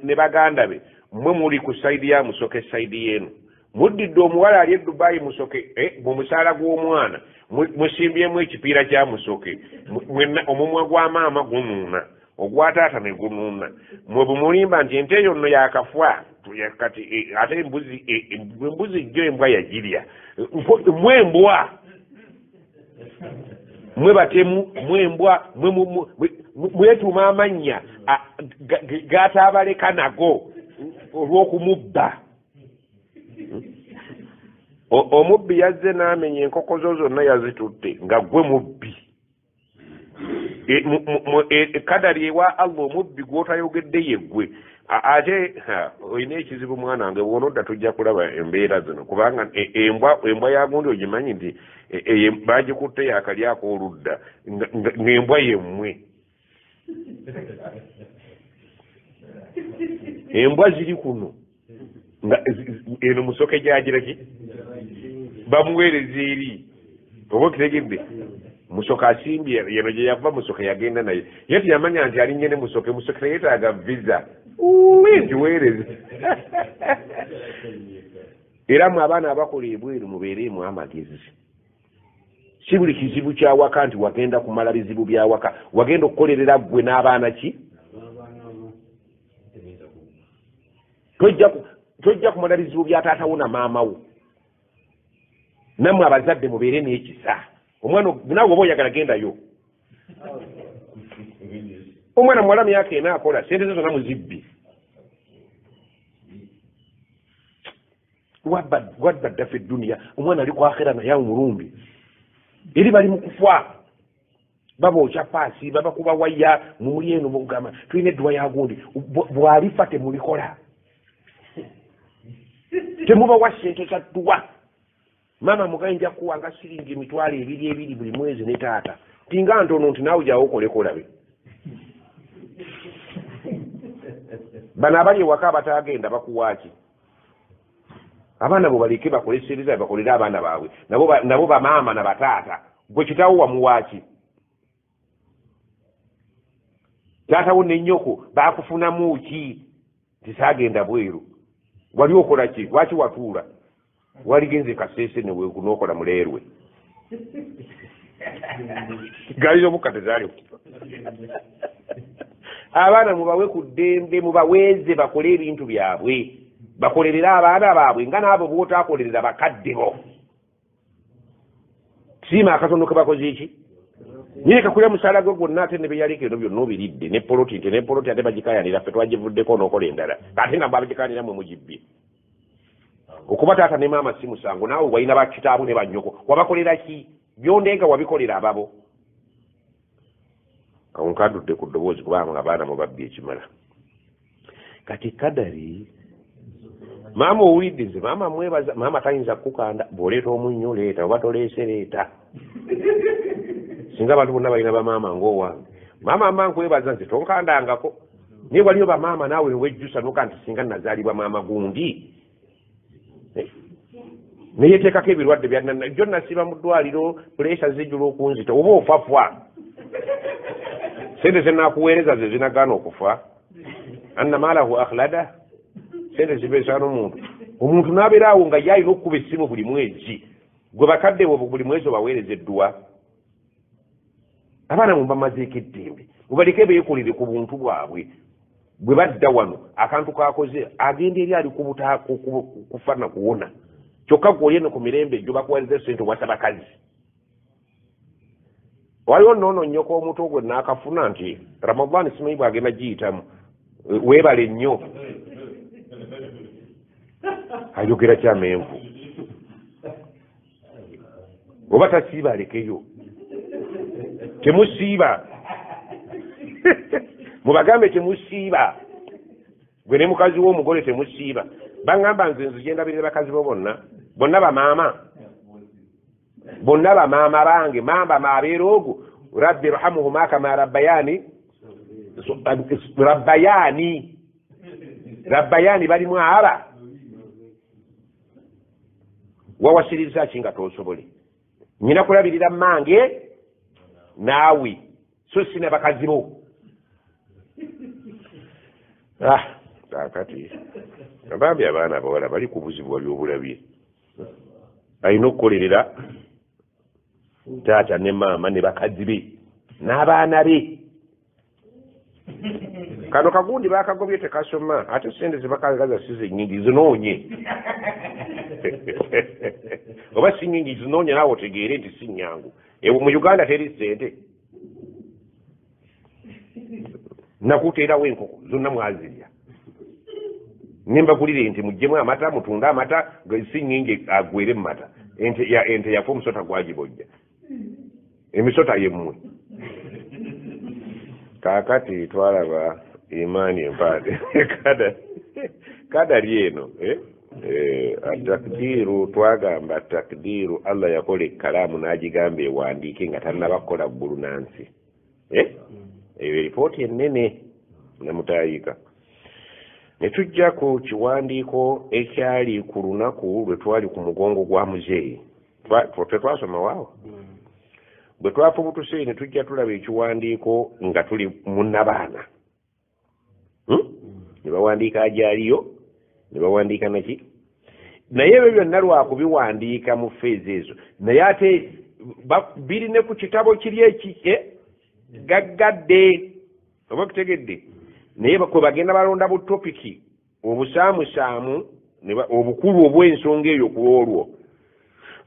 ne baganda be mmwe muli ku sayidi ya musoke sayidi y'eno muddidde omuwala ali e Dubai musoke mu musaala gw'omwana musimbyemu ekipiira kya musoke omumwa gwa maama gunuuna ogwataata ne gunuuna mwe bumulimba nti ente eyo nno yakafwa kati ate embuzi jjo embwa yagirya mwembwa mwe batemu mwembwa mwetuuma amannya gataabaleka nago olw'okumubba omubbi yazze n'amenya enkoko zo zonna yazitutte nga gwe mubbi kadali ewa Allah omubbi gw'otayogedde ye gwe ate olina ekizibu mwana wange bw'onodda tujja kulaba embeera zino kubanga embwa yagundi ogimanyi nti bagikutte yakalyako oludda ng'embwa yemmwe embwa ziri kuno nga eno musoke gyagiraki bamuweereza eri oba okitegedde musoke asimbye yeno gye yava musoke yagenda naye ye tiyamanya nti alinye ne musoke teyetaaga visa ntiweereze era mwe abaana abakola ebweru mubeeremu amagezi si buli kizibu kyawaka nti wagenda kumala bizibu byawaka wagenda okukolerera ggwe n'abaana ki tojja kumala bizibu bya taatawo na maama wo nammwe abazadde mubeere n'ekisa omwana naawe oba oyagala gendayo omwana muwala myaka ena akola sente ze zonna muzibbi wadda ffe dduniya omwana ali ku akhera naye omulumbi eri bali mu kufa babookya paasi babakuba waya mumuli eno mugamba tulina edduwa yagundi bwalifa temulikola temubawa sente za dduwa maama mugaye nja kuwanga siringi emitwalo ebiri buli mwezi ne taata tinga ntono nti naawe jawo okoleko olabe bano abali ewaka abatagenda bakuwaaki abaana bo baleke bakolesereza bakolere abaana baabwe nabo bamaama na bataata gwe kitawo wamuwaaki taatawo ne nnyoko bakufunamu ki tisagenda bweru wali okola ki lwaki watuula waligenze kaseese newekunookola muleerwe galizo mukate zaaliwo abaana mubawe ku ddembe mubaweeze bakole ebintu byabwe bakolerera abaana baabwe nga naabo bwotaakolerera bakadde bo siima akatono ke bakoze eki nyine kakulya musaala gwe gwonna ate ne beyalika eno byonna obiridde ne poloti nti ne poloti ate bagikayanira ffe twagivuddeko n'okola endala ate nga babagikayanira mwe mugibbye okuba taata ne maama si musango naawe walina bakitaabu ne bannyoko wabakolera ki byondenga wabikolera ababo awo nkadudde ku ddoboozi kubanga abaana mubabbye ekimala kati kadari maama owulidde nze maama mwebaza maama tayinza kukukanda bw'oleeta omunnyo leeta oba toleese leeta singa abantu bonna balina bamaama ng'owange maama mma nkwebaza nze tonkandangako naye waliyo bamaama naawe wejjusa noka nti singa nazaalibwa maama gundi neyeteekako ebirwadde jo nasiba mu ddwaliro puleesa zijjula okunzita oba ofafwa sente zenakuweereza ze zinagaana okufa anna maalahu akhlada sente zibeesa omuntu n'abeeraawo nga yalina okukuba essimu buli mwezi gwe bakadde buli mwezi obaweerezeddwa abaana mubamazeeko eddembe mubaleke beekolere ku buntu bwabwe bwe badda wano akantu kakoze agenda eri ali kufa na kuwona kyokka gwoye ne ku mirembe egyo bakuweereza sente wasa bakazi waliwo noono nnyoko omuto gwe naakafuna nti Ramadani simanyi bwagenda giyitamu weebale nnyo ayogera kyamenvu oba tasiiba alekeyo temusiiba mubagambe temusiiba gwe ne mukazi w'omugole temusiiba baŋŋamba nze nzigendabirire bakazi bo bonna bamaama bange mamba maabeera ogwo rabbi irhamuhuma kama rabbayani balimu aba wawasiriza ki nga tosobole nyina kulabirira mmange naawe so sina bakazi bo kakati abambi abaana abawala bali ku buzibu wali obulabye alina okukolerera taata ne maama ne bakazi be n'abaana be kano kagundi bakagobye tekasoma ate sente zebakagaza size nnyingi zinoonye oba si nnyingi zinoonye naawe otegeere nti si nnyangu mu Uganda teri sente nakuteerawo enkoko zonna mwazirya nembagulire nti muggyemu amata mutunde amata si nnyingi agwere mu mata ente yafa omusota gwagibojja emisota yemmwe kaakati twalaba imaani empaade kadali eno atakdiru twagamba takdiru Allah yakola ekkalaamu n'agigamba ewandiike nga tannabakola ggulu nansi eyo eripooti ennene namutayiika ne tujja ku kiwandiiko ekyali ku lunaku lwe twali ku mugongo gwa muzeeyi tetwasoma waawo bwe twafubutuse ne tujja tulaba ekiwandiiko nga tuli munnabaana ne bawandiika ajaaliyo ne bawandiika naki naye ebyo byonna lwakubiwandiika mu feezi ezo naye ate biri ne ku kitabo kiri gaggadde oba kutegedde naye kwe bagenda balonda bu topiki obusaamusaamu obukulu obw'ensonga eyo ku olwo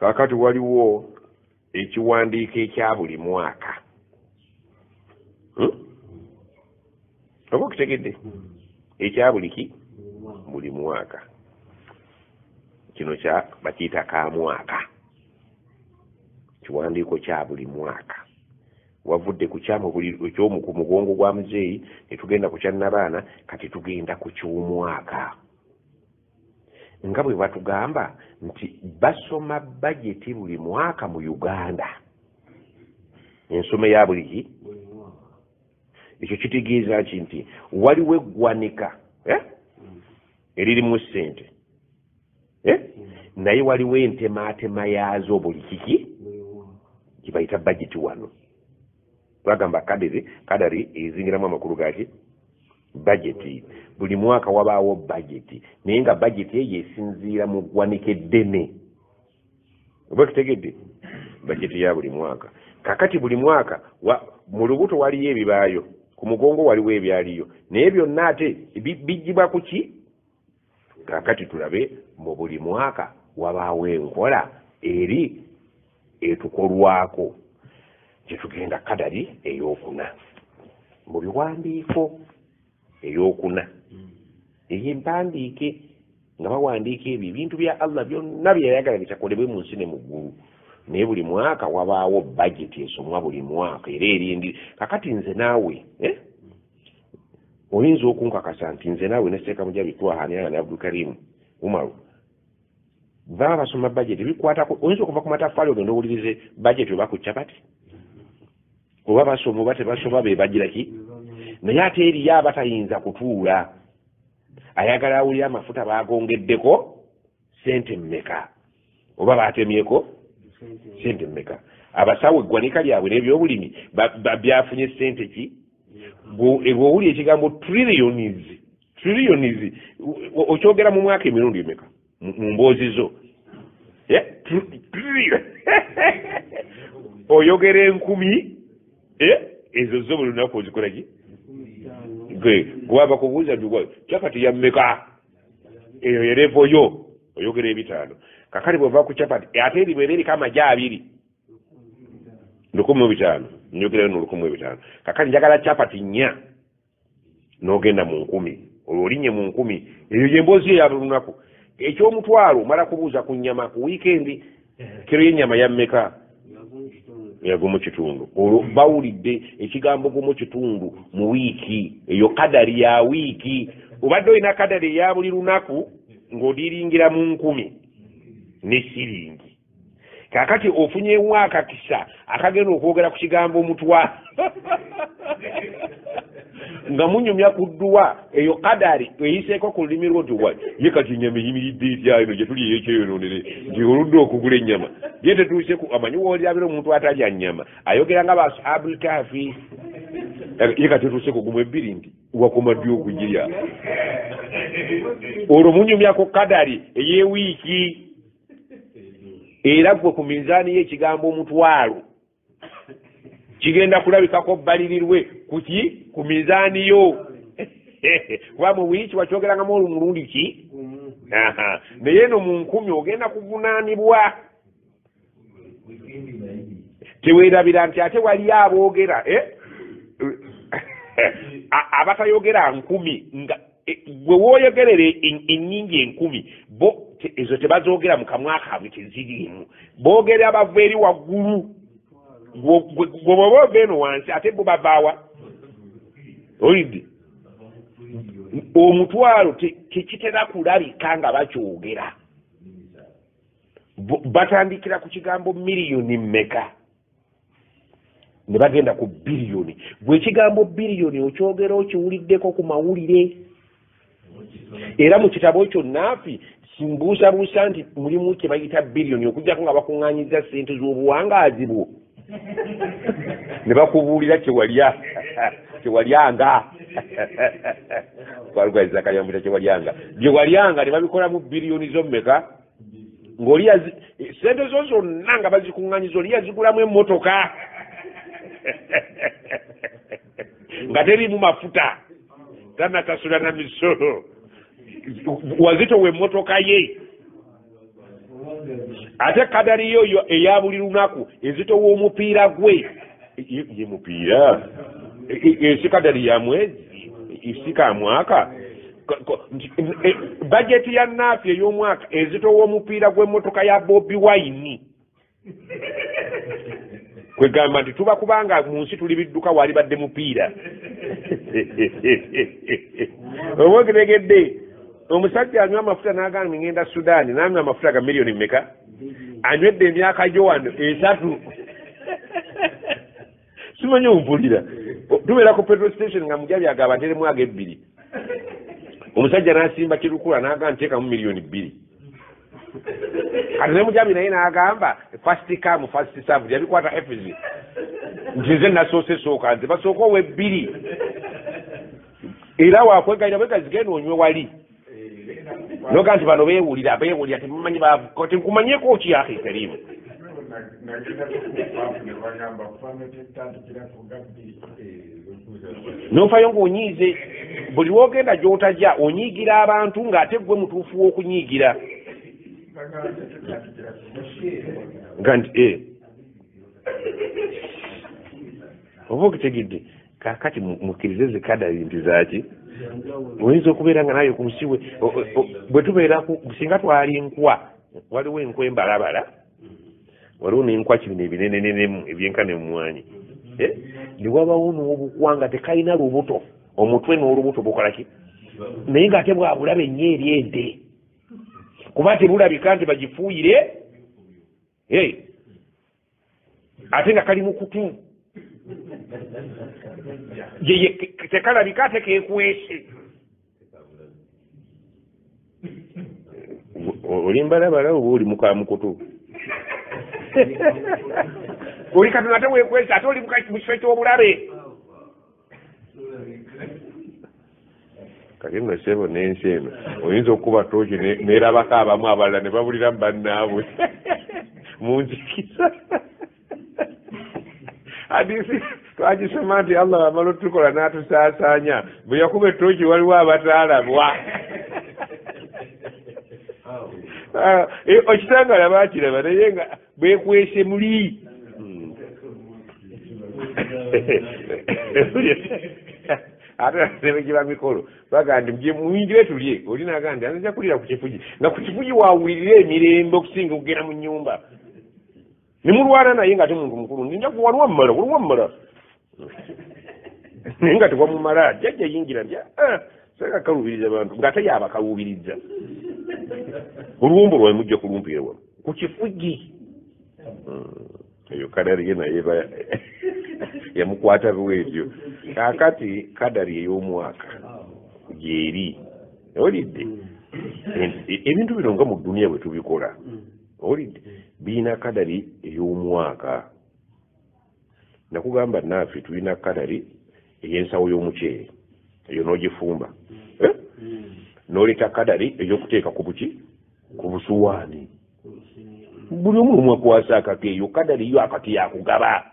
kaakati waliwo ekiwandiiko ekya buli mwaka oba okutegedde ekya buli mwaka kino bakiyita ka mwaka kiwandiiko kya buli mwaka wavudde ku ekyomu ku mugongo gwa muzeeyi ne tugenda ku kyannabaana kati tugenda ku ky'omwaka nga bwe batugamba nti basoma bajeti buli mwaka mu Uganda ensoma ya buli ekyo kitegeeza ki nti waliwo eggwanika eririmu ssente naye waliwo entemaatema yaazo buli kiki kibayita bajeti wano twagamba kadari ezingiramu amakulu gaki bajeti buli mwaka wabaawo bajeti naye nga bajeti eyo esinziira mu ggwanika eddene oba kitegedde bajeti ya buli mwaka kakati buli mwaka mu lubuto waliyo ebibaayo ku mugongo waliwo ebyaliyo naye byonna ate bijjibwa ku ki kakati tulabe mu buli mwaka wabaawo enkola eri etukolwako gyetugenda kadari ey'okuna mu biwandiiko ey'okuna ey'empandiike nga bawandiika ebyo ebintu bya Allah byonna bye yayagala bitakolebwe mu nsi ne mu ggulu naye buli mwaka wabaawo budget esomwa buli mwaka era erindi kakati nze naawe oyinza okunkakasa nti nze naawe neseeka mujabi twahanirana ne Abdulkarim Umaru baba basoma budget bikwatako oyinza okuva ku mataffaali ogenda owulirize budget oba ku capati oba basoma oba tebasoma be bagira ki naye ate eriyo abatayinza kutuula ayagala awulira amafuta bagongeddeko sente mmeka oba batemyeko sente mmeka abasawo eggwanika lyabwe n'ebyobulimi byafunye sente ki bw'owulira ekigambo trillions okyogera mu mwaka emirundi emeka mu mboozi zo oyogera 1000 ezo zo buli lunaku ozikola ki gwaba kubuuza nti capati ya mmeka eyo yerevoyo oyogera 5 kakati bweva ku capati ate eribeera eriko amagye 2 1,500 njogerayo n'1,500 kakati njagala capati 4 n'ogenda mu 1000 olwo olinye mu 1000 eyo yemboozi ya buli lunaku eky'omutwalo mala kubuuza ku nnyama ku wiikendi kero y'ennyama ya mmeka yagumu kitundu olwo bawulidde ekigambo gumu kitundu mu wiiki eyo kadali ya wiiki obadde olina kadali eya buli lunaku ng'odiringira mu 1000 ne siringi kakati ofunyewo akakisa akagenda okwogera ku kigambo omutwalo nga munyumya ku dduwa eyo kadali eyiseeko ku lulimi lwo nti ye kati ennyama eyimiridde etya eno gye tuli eyekyeyononere nti oludde okugula ennyama ye tetuuse amanyi woolirabira omuntu atalya nnyama ayogera nga baashabul kaafi ye kati tetuuse ku gumu 2 nti wakoma ddi okugirya olwo munyumyako kadali ey'ewiiki era gwe ku minzaani y'ekigambo omutwalo kigenda kulabikako bbalirirwe kuki ku minzaani yo kuba mu wiiki wakyogerangamu olumulundi ki naye eno mu 1000 ogenda kuvunaanibwa teweerabira nti ate wali aboogera abatayogera 1000 nga gwe wooyogerere ennyingi 1000 bo ezo tebazoogera mu kamwa kaabwe teziriimu boogera abava eri waggulu gwe bwoba ova eno wansi ate bo bavaawa olidde omutwalo tekitera kulabika nga bakyogera batandikira ku kigambo miliyoni mmeka ne bagenda ku biliyoni gwe ekigambo biliyoni okyogera okiwuliddeko ku mawulire era mu kitabo ekyo naafi simbuusabuusa nti mulimu kye bayita biliyoni okujjako nga bakuŋŋaanyiza ssente z'obuwangaazi bwo ne bakubuulira kyewalyanga kwalugayiza kayambira kyewalyanga byewalyanga ne babikolamu biliyoni z'ommeka ng'oli ssente zo zonna nga bazikuŋŋaanyiza oli yazigulamu emmotoka nga terimu mafuta tanakasula na misolo wazitowa emmotoka ye ate kadali yoyo eya buli lunaku ezitowa omupiira gwe ye mupiira esi kadali ya mwezi isika mwaka bajeti ya naafi ey'omwaka ezitowa omupiira gw'emmotoka ya Bobi Wine kwegamba nti tuba kubanga mu nsi tuli bidduka wali badde mupiira omwegeregedde omusajja anywa amafuta n'agamba ngenda Sudaani n'anywa amafuta ga miliyoni mmeka anywedde emyaka gyo wano 3 simanyi ompulira tubeera ku petrol station nga mujabi agamba nteremu aga 2 omusajja n'asimba kirukula n'agamba nteekamu miliyoni 2 kati ne mujabi naye n'agamba first come first serve yabikwata effizi nti nze nasoose sooka nze basooka owe 2 era wakwegayira bwegazigenda onywe wali noga nti bano beewulira temumanyi tenkumanyeko ki akhi karimu nofayo ng'onyiize buli wogenda gy'otajja onyiigira abantu ng'ate gwe mutuufu w'okunyiigira nga nti oba okitegedde kakati mukkirize zikadali nti zaaki oyinza okubeera nga naye ku musiwe bwe tubeera singa twali nkwa waliwo enkwa embalabala waliwo n'enkwaki bino ebinenenenemu ebyenkana emumwanyi ne wabawo n'obukwanga tekalina lubuto omutwe n'olubuto bukolaki naye ng'ate bwabulaba ennyo ente kuba tebulabika nti bagifuuyire ate nga kali mu kutu tekalabika ate kekwese oli mbalabala oba oli mukamukutu oli katono ate wekwese ate oli mukifo ky'obulabe kati nno sebo n'ensi eno oyinza okuba tooki nerabako abamu abalala ne babuliramu bannaabwe munzikiza hadisi twagisoma nti allah amala otukola n'atusaasaanya bwe yakuba ettooki waliwo abataalabwa okitangala bakiraba naye nga bekwese muli ate nebegiba mikolo baga ndi muyingire tulye olinaga ndi anza kulira ku kifugi nga ku kifugi wawulirira emirembe okusinga okugenda mu nnyumba nemulwana naye nga ate muntu mukulu ninja kuwaliwo mmala naye nga tewamumala jjajja yingira nti saka kalubiriza abantu ng'ate yabakalubiriza oluwombo lwawe mujja kulumpira wamu ku kifugi eyo kadari ye naye yamukwata bwetyo kakati kadari ey'omwaka gyeri olidde ebintu bino nga mu duniya bwe tubikola olidde birina kadari ey'omwaka nakugamba naffe tulina kadari ey'ensawo y'omuceere eyo n'ogifumba n'oleta kadari ey'okuteeka ku buki ku busuwaani buli omu omwakwasa akakeeyo kadari yo akati yakugaba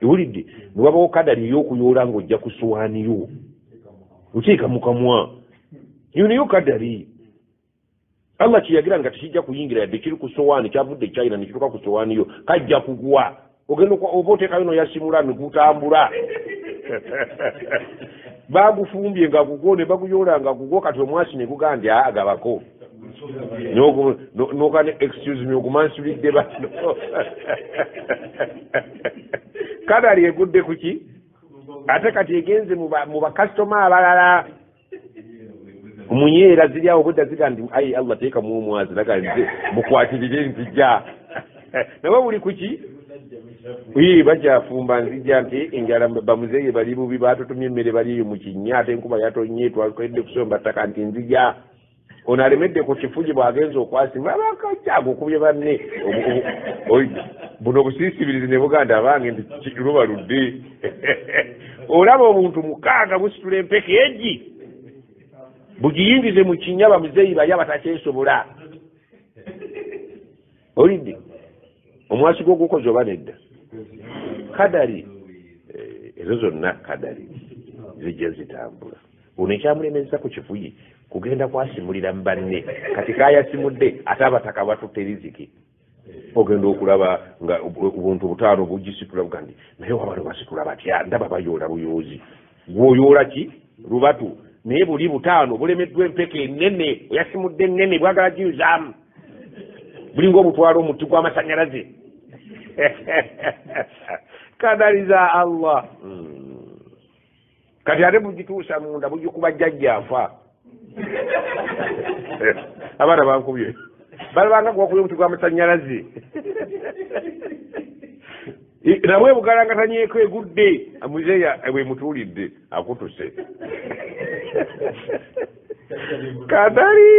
ewulidde newabawo kadari ey'okuyoola ng'ojja ku suwaani yo oteeka mu kamwa yo neyo kadari allah kiyagira nga tekijja kuyingira yadde kiri ku suwaani kyavudde China ne kituuka ku suwaani yo kajja kugwa ogenda oba oteekayo noyasimula negutambula bagufumbye nga gugwo ne baguyoola nga gugwo kati omwasi ne gugaa ndi agabako nokane excuse me ogumansulidde bano kadali egudde kuki ate kati egenze mu bakasitoma abalala munyeera ziri awo budda ziga ndi ayi allah teeka mu omwazi laga nze mukwatirire nzijja nawe buli kuki bakyafumba nzijja nti enjala bamuzeye bali bubi batutumye emmere baliyo mu kinnya ate enkuba yatonye twakedde kusomba ttaka nti nzijja ono alemedde ku kifugi bw'agenza okwasimba abakajjago okubye banne buno obusiisibirizi ne buganda abange nti lubaludde olaba obuntu mukaaga busitula empeke egi bugiyingize mu kinnya bamuzeeyi bali abatakyesobola olidde omwasi gw'ogukozi oba nedda kadari ezo zonna kadari zijja zitambula ono ekyamulemeza ku kifugi kugenda kwasimulira mu banne kati kayasimudde ate abataka batutte riziki ogenda okulaba nga obuntu butaano bugisitula bugandi naye wabano basitula batya ndaba bayoola buyoozi gwoyoola ki lubatu naye buli butaano bulemeddwa empeke ennene oyasimudde ennene bwagala giyuzaamu bulinga obutwala omuti gw'amasanyalaze kadaliza allah kati ate bugituusa munda bugikuba jjajja afa abaana bankubye balabanga gwakubye omuti gw'amasanyalaze nawe bugalangatanyeeko egudde amuzeeya bwe mutuulidde akutuse kadali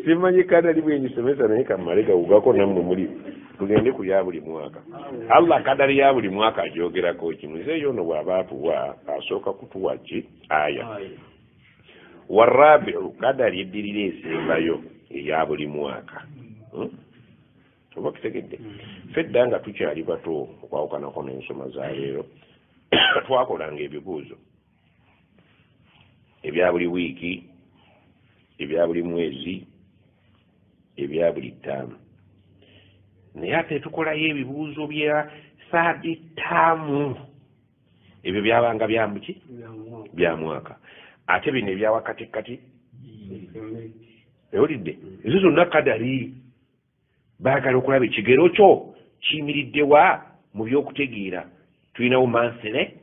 simanyi kadali bwenyisomesa naye kamale gawugako nammwe muli tugende ku ya buli mwaka allah kadali ya buli mwaka agyogerako ki muzeeyo ono bw'aba atuwa asooka kutuwa ki aya warabiu kadali eddirira esembayo eya buli mwaka oba kitegedde fedda nga tukyali bato okwawukanako n'ensoma za leero twakolanga ebibuuzo ebya buli wiiki ebya buli mwezi ebya buli ttaamu naye ate tukolayo ebibuuzo bya saadi ttaamu ebyo byabanga byamuki bya mwaka ate bino ebya wakatikati ewulidde ezo zonna kadari baagala okulaba ekigero kyo kiyimiridde wa mu by'okutegeera. Tulinawo mansere,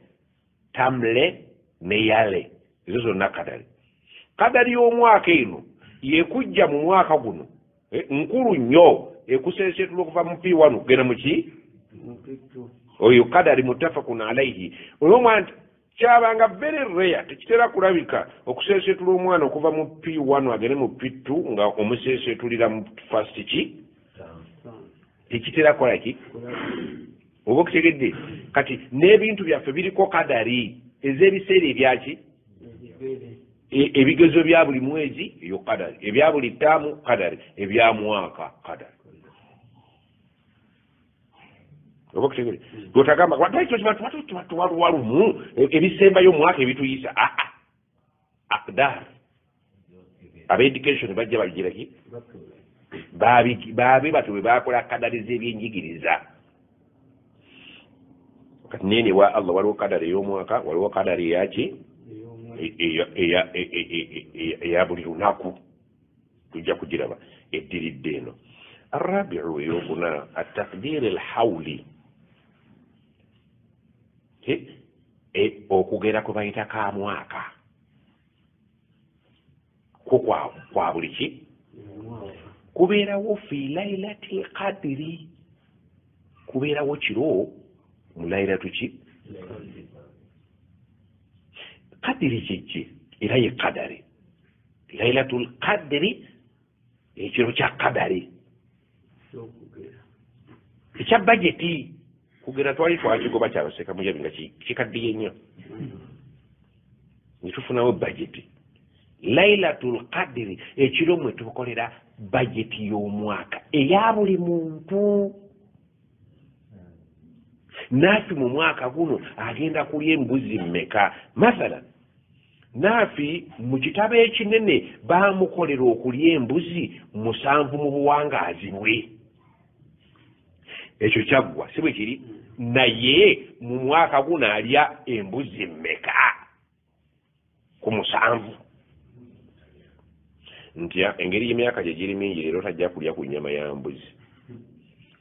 tamule ne yale, ezo zonna kadali. Kadali y'omwaka eno yekujja mu mwaka guno nkulu nnyo, ekuseesetula okuva mu P1 okugenda mu ki oyo kadali muttafaqun alayhi. olw'omwana kyabanga very rare, tekitera kulabika okuseesetula omwana okuva mu P1 agende mu P2 nga omuseesetulira mu first ki, tekitera kola ki, oba okutegedde. Kati n'ebintu byaffe biriko kadali ez'ebiseera ebyaki, ebigezo bya buli mwezi eyo kadali, ebya buli ttaamu kadali, ebya mwaka kadali. oba okutegedde lwotagamba lwaki tuwaluwalumu ebisembayo omwaka ebituyisa. Akdar abeducation bajja bagiraki baabe batu bwe bakola kadali z'ebyenjigiriza. Kati nene wa Allah waliwo kadali ey'omwaka, waliwo kadali eyaki eya buli lunaku, tujja kugiraba eddiridde eno. Arabiu eyokuna atakdir alhawli, okugera kwe bayita ka mwaka ko kwa buli ki kubeerawo fi lailati lqadiri, kubeerawo kiro mu lailatu ki kadiri kiki era ye kadari. Lailatu lqadiri ekiro kya kadari ekya bajeti. Kugera twali twakigoba kyabaseka mujabi nga kikaddiye nnyo, nitufunawo bajeti. Lailatul Qadri ekiro mwe tukolera bajeti y'omwaka eya buli muntu. Naafi mu mwaka guno agenda kulya embuzi mmeka? Mathalan, Naafi mu kitabo ekinene baamukolera okulya embuzi 7 mu buwangaazi bwe. Ekyo kyaggwa si bwe kiri, naye mu mwaka guno alya embuzi mmeka ku 7? Nti engeri y'emyaka gye giri mingi leero tajja kulya ku nnyama ya mbuzi,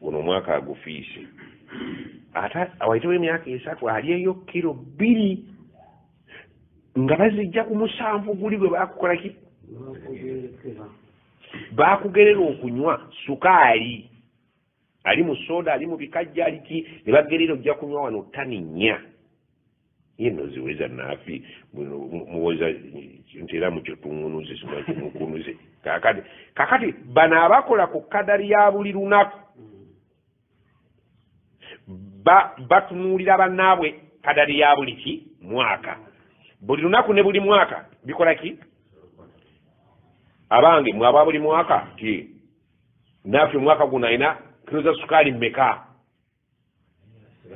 guno omwaka agufiise. Ate awayitewo emyaka 3 alyeyo kilo 2 nga bazijja ku 7 guli bwe baakukola ki, baakugerera okunywa sukaali. Ali mu soda, ali mu bikajja, aliki ne bagerera ojja kunywa wano ttani 4. Yeno ziweza Naafi muwoza ntera mu kyotungunuze simanyi mukunuze. Kakati bano abakola ku kadali ya buli lunaku batunuulira bannaabwe kadali ya buli ki mwaka. Buli lunaku ne buli mwaka bikola ki? Abange mwaba buli mwaka ki Naafi mwaka guno alina kilo za sukali mmeka?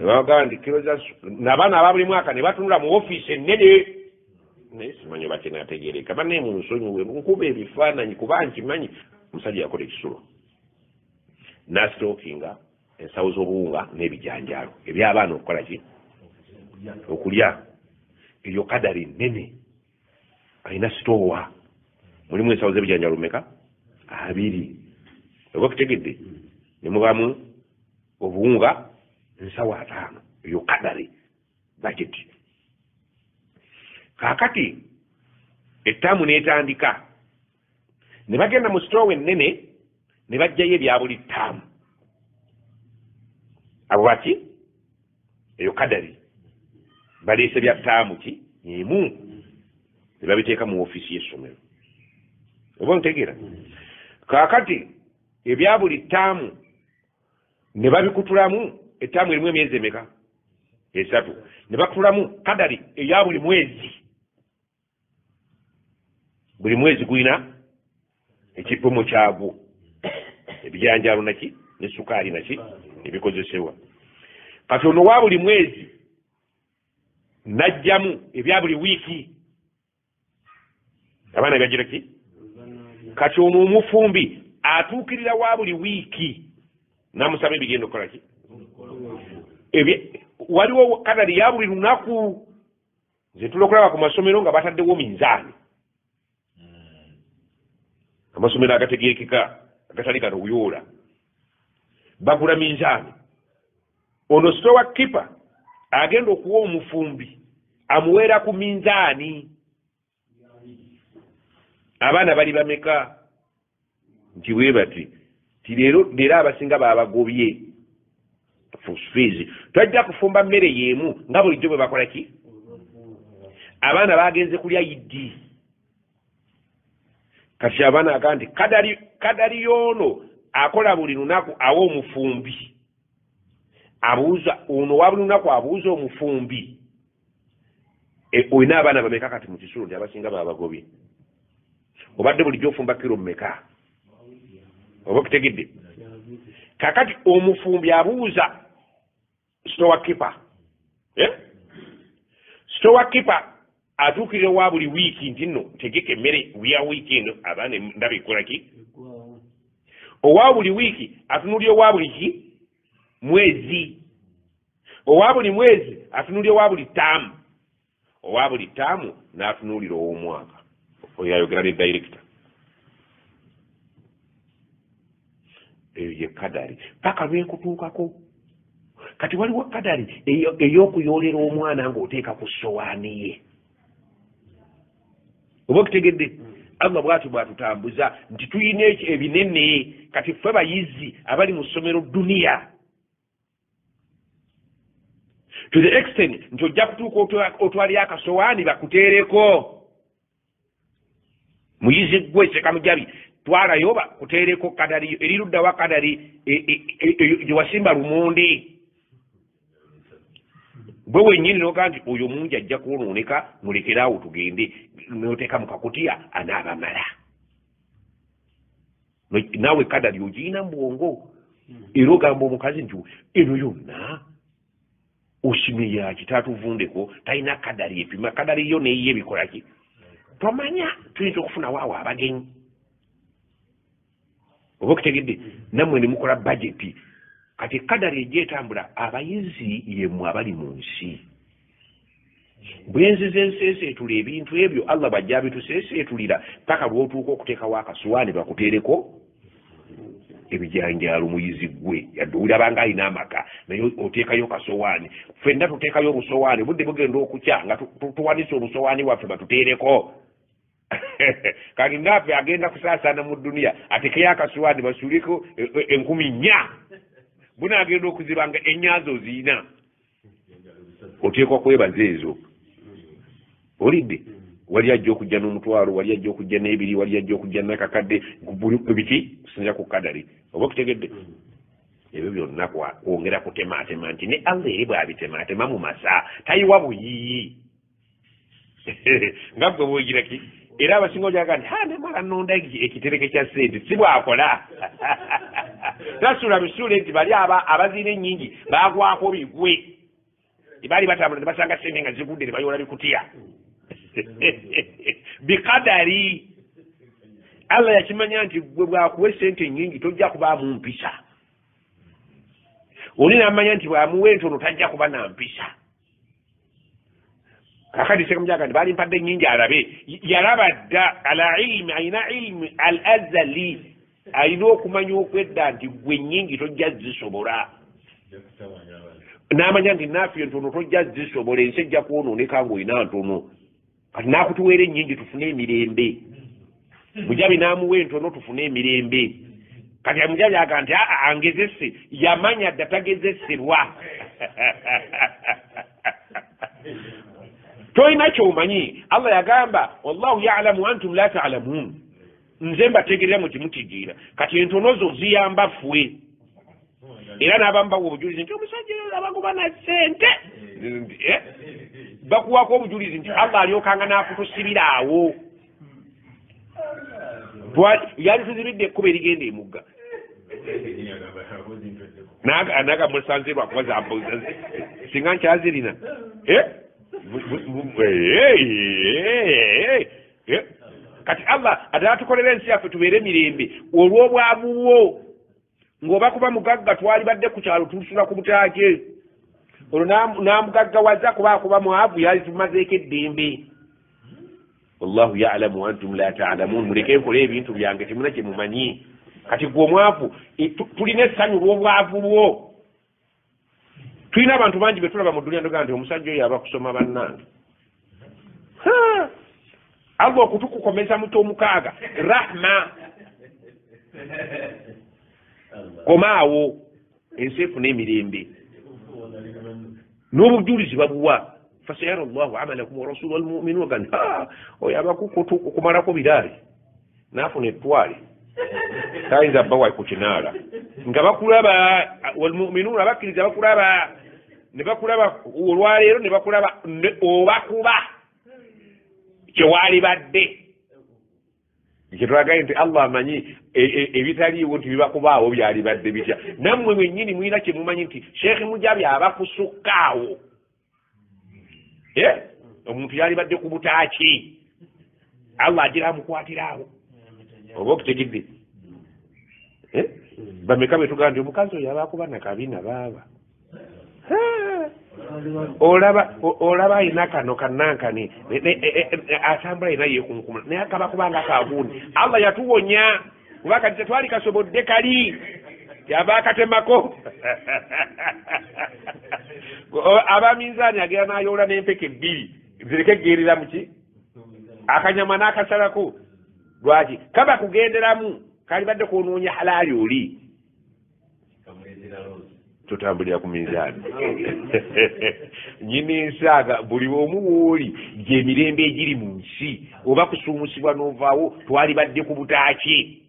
Wagandi kilo za nabana ababuli mwaka ne batunula mu office ennene. Nesimanyi bakina ategereka banne mu nsonyi we nkube ebifaananyi kuba nkimanyi musajja yakola ekisulo. Nastokinga ensawo z'obuwunga n'ebijanjaalo eby'abaana okukola ki? Okulya. Eyo kadali nnene. Alina sitowa. Mulimu ensawo z'ebijanjaalo mmeka? 2. Oba okutegedde ne mubamu obuwunga ensawo 5. Eyo kadali bajeti. Kakati ettaamu n'etandika ne bagenda mu sitowa ennene ne bajjayo ebya buli ttaamu. Abo baki? Eyo kadali. Baleese bya ttaamu ki? Emu. Ne babiteeka mu ofiisi y'essomero. Oba ntegeera? Kakati ebya buli ttaamu ne babikutulamu ettaamu erimu emyezi emeka? 3. Ne bakutulamu kadali eya buli mwezi. Buli mwezi gulina ekipimo kyagwo. Ebijanjaalo naki ne sukaali naki ebikozesebwa. Kati ono wa buli mwezi najjamu ebya buli wiiki. Abaana byagira ki? Kati ono omufumbi atuukirira wa buli wiiki namusaba ebigenda okukola ki? Waliwo kadali ya buli lunaku. Nze tulo okulaba ku masomero nga bataddewo minzaani. Amasomero agategeekeka agatali gano buyoola bagula minzaani ono stowa kipa agenda okuwa omufumbi amuweera ku minzaani abaana bali bameka nti weebati ti leero abasinga babagobye fees twajja kufumba mmere yeemu nga bulijjo bwe bakola ki abaana bagenze kulya yiddi kati abaana aga nti kadali yoono akola buli lunaku awa omufumbi abuuza ono wa buli lunaku abuuza omufumbi olina abaana bameka kati mu kisulo nti abasinga babagobye obadde bulijjo ofumba kiro mmeka oba okutegedde kakati omufumbi abuuza stowa kipa stowa kipa atuukirira wa buli wiiki nti nno tegeka emmere ya wiiki eno abaana ndaba ekola ki owa buli wiiki atunulira owa buli ki mwezi owa buli mwezi atunulira owa buli taamu owa buli taamu n'atunulira ow'omwaka oyo ayogera ne director eyo ye kadali paka lwenkutuukako kati waliwo kadali ey'okuyoolera omwana ng'oteeka ku sowaani ye oba okutegedde allah bw'atyo bw'atutambuza nti tuyina ebinene kati ffe bayizi abali mu ssomero duniya to the extent nti ojja kutuuka otwalira akasowaani bakuteereko muyizi gwe sekamujabi twalayoba kuteereko kadali eriruddawa kadali gyewasimba lumonde bwe wennyini noga nti oyo mungi ajja kwonooneka mulekeraawo tugende noteeka mu kakutiya anaabamala naawe kadali ogiina mu bwongo era ogamba omukazi nti eno yonna osimye yaki taatuvundeko talina kadali epima kadali yo neyiye ebikolaki tomanya tuyinza okufunawo awo abagenyi oba okutegedde nammwe ne mukola bajeti kati kadali egyetambula abayizi yemmwe abali mu nsi bwenziza enseeseetula ebintu ebyo allah bajja bituseeseetulira paka lw'otuuka okuteekawo akasuwaani bakuteereko ebijanjaalo muyizi gwe yadde olabanga alina amaka naye oteekayo kasowaani ffenna tuteekayo obusowaani budde bugenda okukya nga tuwanise obusowaani waffe batuteereko kati ngaffe agenda kusaasaana mu duniya atekeyo akasuwaani basuuleko 4,000 bunaagenda okuzibanga ennyazo ziina oteekwa kwebaza ezo olidde wali ajja okujja n'omutwalo wali ajja okujja n'ebiri wali ajja okujja n'akakadde biki kusinza ku kadali oba okutegedde ebyo byonna kwongera kutemaatema nti ne allah eri bw'abitemaatema mu masa tayiwa buyiyi nga gwe bwogiraki era abasinga ojaga nti nemala nonda ekitereke kya sente si bwakola tasula bisuule nti bali abaziina ennyingi bagwako bigwe baali batambula ne basanga sente nga zigudde ne bayola bikutya bikadari allah yakimanya nti gwe bwakuwa esente ennyingi tojja kubaamu mpisa oli namanya nti bwamuwa entono tajja kuba na mpisa kakati sekamujaga nti baali mpadde ennyingi alabe yalaba dda ala ilimi alina ilimi al azali alina okumanya okwedda nti gwe ennyingi tojja zisobola n'amanya nti naafe entono tojja zisobola ensi ejja kwonooneka ng'olina ntono kati n'akutuweera ennyingi tufune emirembe mujabi n'amuwa entono tufune emirembe kati mujabi aga nti angezese yamanya dda tagezesebwa toyina kyomanyi allah yagamba wallahu yalamu antum la talamun nze mbategerera mu kimutigiira kati entono zo ziyamba ffe era n'abamu bawa obujulizi nti omusajja abagoba na ssente bakuwako obujulizi nti allah alyokanga n'akutusibira awo yali tuzibidde ekkuba erigenda emugga naga musanze lwakuba zambuza singa nkyazirina kati allah ate atukolera ensi yaffe tubeere emirembe olw'obwavuwo ng'oba kuba mugagga twali badde ku kyalo tulusula ku butaake olwo n'amugaggawaza kuba mwavu yali tumazeeko eddembe wallahu yalamu antum la talamun muleke nkola ebintu byange temuna kye mumanyi kati gwe omwavu tulina essanyu lw'obwavu bwo. Tulina abantu bangi be tulaba mu dduniya ndoga nti omusajja oyo aba kusoma bannange. Allah okutukukomeza muto omukaaga rahma komaawo ensi efuna emirembe n'obujulizi babuwa fasayara Allahu amalakum wa rasuluhu wal mu'minuna gani oyo abakukumalako biraali n'afuna ettwale tayinza bbawa ku kinaala nga bakulaba wal mu'minuna bakkiriza bakulaba ne bakulaba olwaleero ne bakulaba obakuba kyewali badde kyetulagaye nti Allah amanyi ebitaliiwo nti bibakubaawo byali badde bitya nammwe mwennyini mulina kye mumanyi nti Sheikh Mujabi abakusukkaawo omuntu yali badde ku butaaki Allah agira amukwatiraawo oba okutegedde bameka betugamba nti omukazi oyo abakuba nakabina baaba olaba ayina kano kannankani atambula ayina yekunkumula naye akaba kubanga kagundi Allah yatuwonya kuba kati tetwali kasobodde kali yaba akatemako abaminzaani agera n'ayoola n'empeke ebbiri zireke gerera muki akanyama n'akasalako lwaki kaba kugenderamu kali badde kwononya halaali oli tutambulira ku minzaani nyina ensaaga buli omu wooli gy'emirembe egiri mu nsi oba kusuumusibwa n'ovaawo twali badde ku butaaki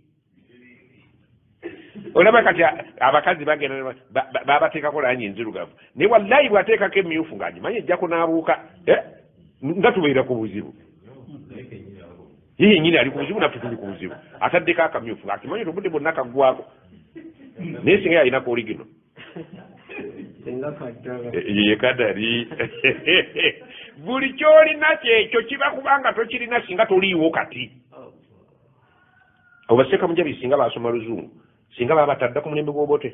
olaba kati abakazi bagenda babateekako lanyi enzirugavu naye wallahi bwateekako emyufu ng'agimanyi ejjako n'abuuka nga tubeera ku buzibu ye nyini ali ku buzibu naffe tuli ku buzibu ataddeko akamyufu ng'akimanyi nti obudde bwonna kaggwako naye singa yalinaku oligino ye kadari buli kyolina kyekyo kiba kubanga tokirina singa toliiwo kati obaseka Mujabi singa basoma luzungu singa baba batadda ku mulembe gw'obote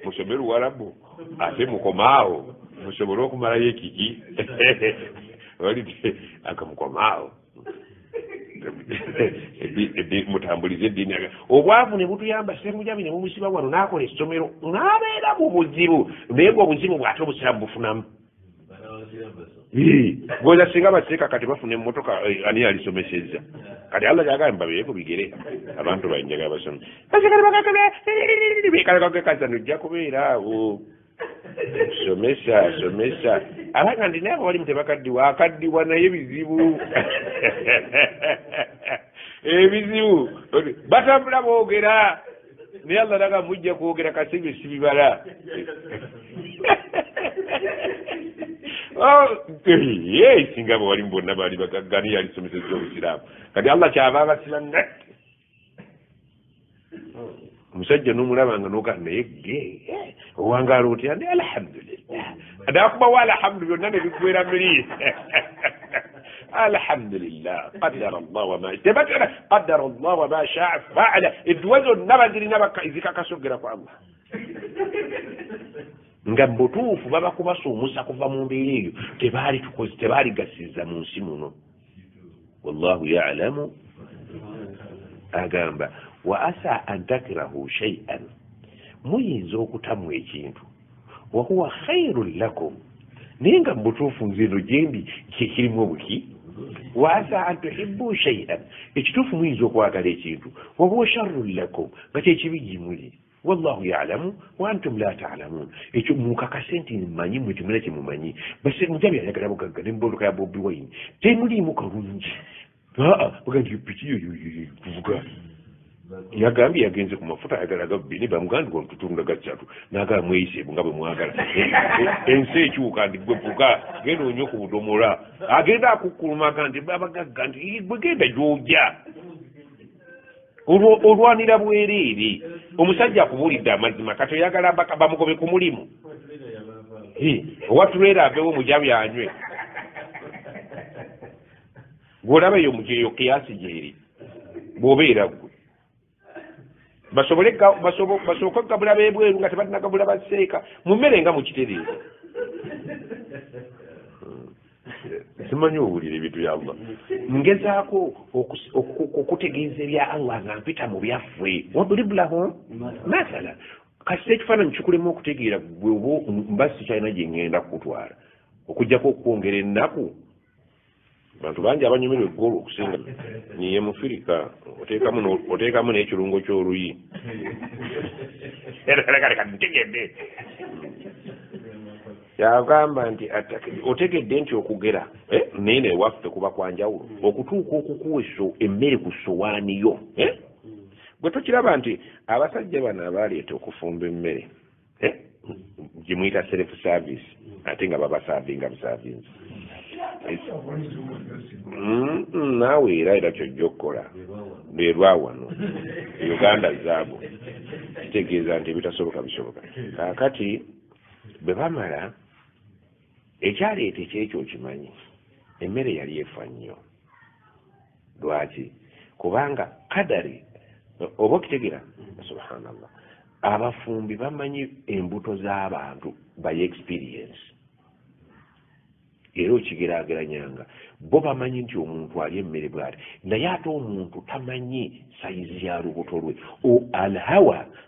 musome Luwarabu ate mukomaawo musobole okumalayo ekiki olidde akamukomaawo mutambulize eddiini obwavu ne butuyamba Ssemujabi ne mumusiba wano n'akola essomero n'abeera mu buzibu naye gwe obuzibu bw'ate obusiramu bufunamu goza singa baseeka kati bafuna emmotoka ani yalisomesezza kati Allah yagamba babeeko bigere abantu banjaga basomi bekalakakaza nojja kubeera awo somesa abanga ndi naye abawalimu tebakaddiwa akaddiwa naye bizibu ebizibu batambula boogera naye Allah naga mujja kwogera kasibi sibibala singa abawalimu bonna baali bagaggani yalisomesezza obusiraamu kati Allah kyava abasiba natte omusajja n'omulabanga n'ogamba naye ge owangaala otya ndi alhamdulillah adakubawo alhamdu byonna ne bigwera miri alhamdulillah qaddara Allah wama tebatera qaddara Allah wama shaa faala edduwa zonna bazirina zikakasogera ku Allah nga mbutuufu baba kubasuumusa kuva mu mbeera eyo tebaali gasiza mu nsi muno wallahu ya'lamu agamba wa asa an takrahu shay'an muyinza okutamu ekintu wa huwa khairun lakum naye nga mbutuufu nzino gyendi kyekirimu obuki wa asa an tuhibbu shay'an ekituufu muyinza okwagala ekintu wa huwa sharrun lakum nga kyekibi gimuli wallahu ya'lamu wa antum la ta'lamun ekyo mukakase nti mmanyi mwe temulina kye mumanyi base Mujabi ayagala bugagga n'embondoka ya Bobi Wine temuliimu kalungi baga nti piki yo kuvuga yagambye yagenze ku mafuta ayagala gabbini bamugandi gwa tutunda gaccatu n'agala mweyise nga bwe mwagala ensi ekyuka ndi gwe vuga genda onyo ku budomola agenda akukulumaga nti babagagga nti bwe genda gy'ojja olwanira bwereere omusajja akubulidde amazima kati oyagala bamugobe ku mulimu owatulwera avewo Mujabi anywe gwolaba eyo kiyasi gyeri bw'obeera gwe basooke gabula bebweru nga tebalina gabula baseeka mu mmere nga mukitereeza simanyi owulira ebintu bya Allah ngezaako okutegeeza ebya Allah nga mpita mu byaffe wadrib lahum mathala kasita ekifaananyi kikulema okutegeera gwe oba mbasi kyalina gye ngenda kukutwala okujjako okwongera ennaku bantu bangi abanyumirwa eggolo okusinga niye mufirika oteekamu n'ekirungo ky'oluyi leka ntegedde yagamba nti otegedde nti okugera naye newaffe kuba kwanjawulo okutuuka okukuwa emmere ku sowaaniyo bwe tukiraba nti abasajja bano abaleeta okufumba emmere gye muyita self service ate nga babasaavinga busaavinzi naawe era kyojja okukola lwerwa wano uganda zaabo kitegeeza nti ebitasoboka bisoboka kaakati bwe bamala ekyaleeta ekyekyo okimanyi emmere yali efa nnyo lwaki kubanga kadari oba okitegeera subhanallah abafumbi bamanyi embuto z'abantu by experience era okigeraageranyanga bo bamanyi nti omuntu ali emmere bw'ati naye ate omuntu tamanyi sayizi ya lubuto lwe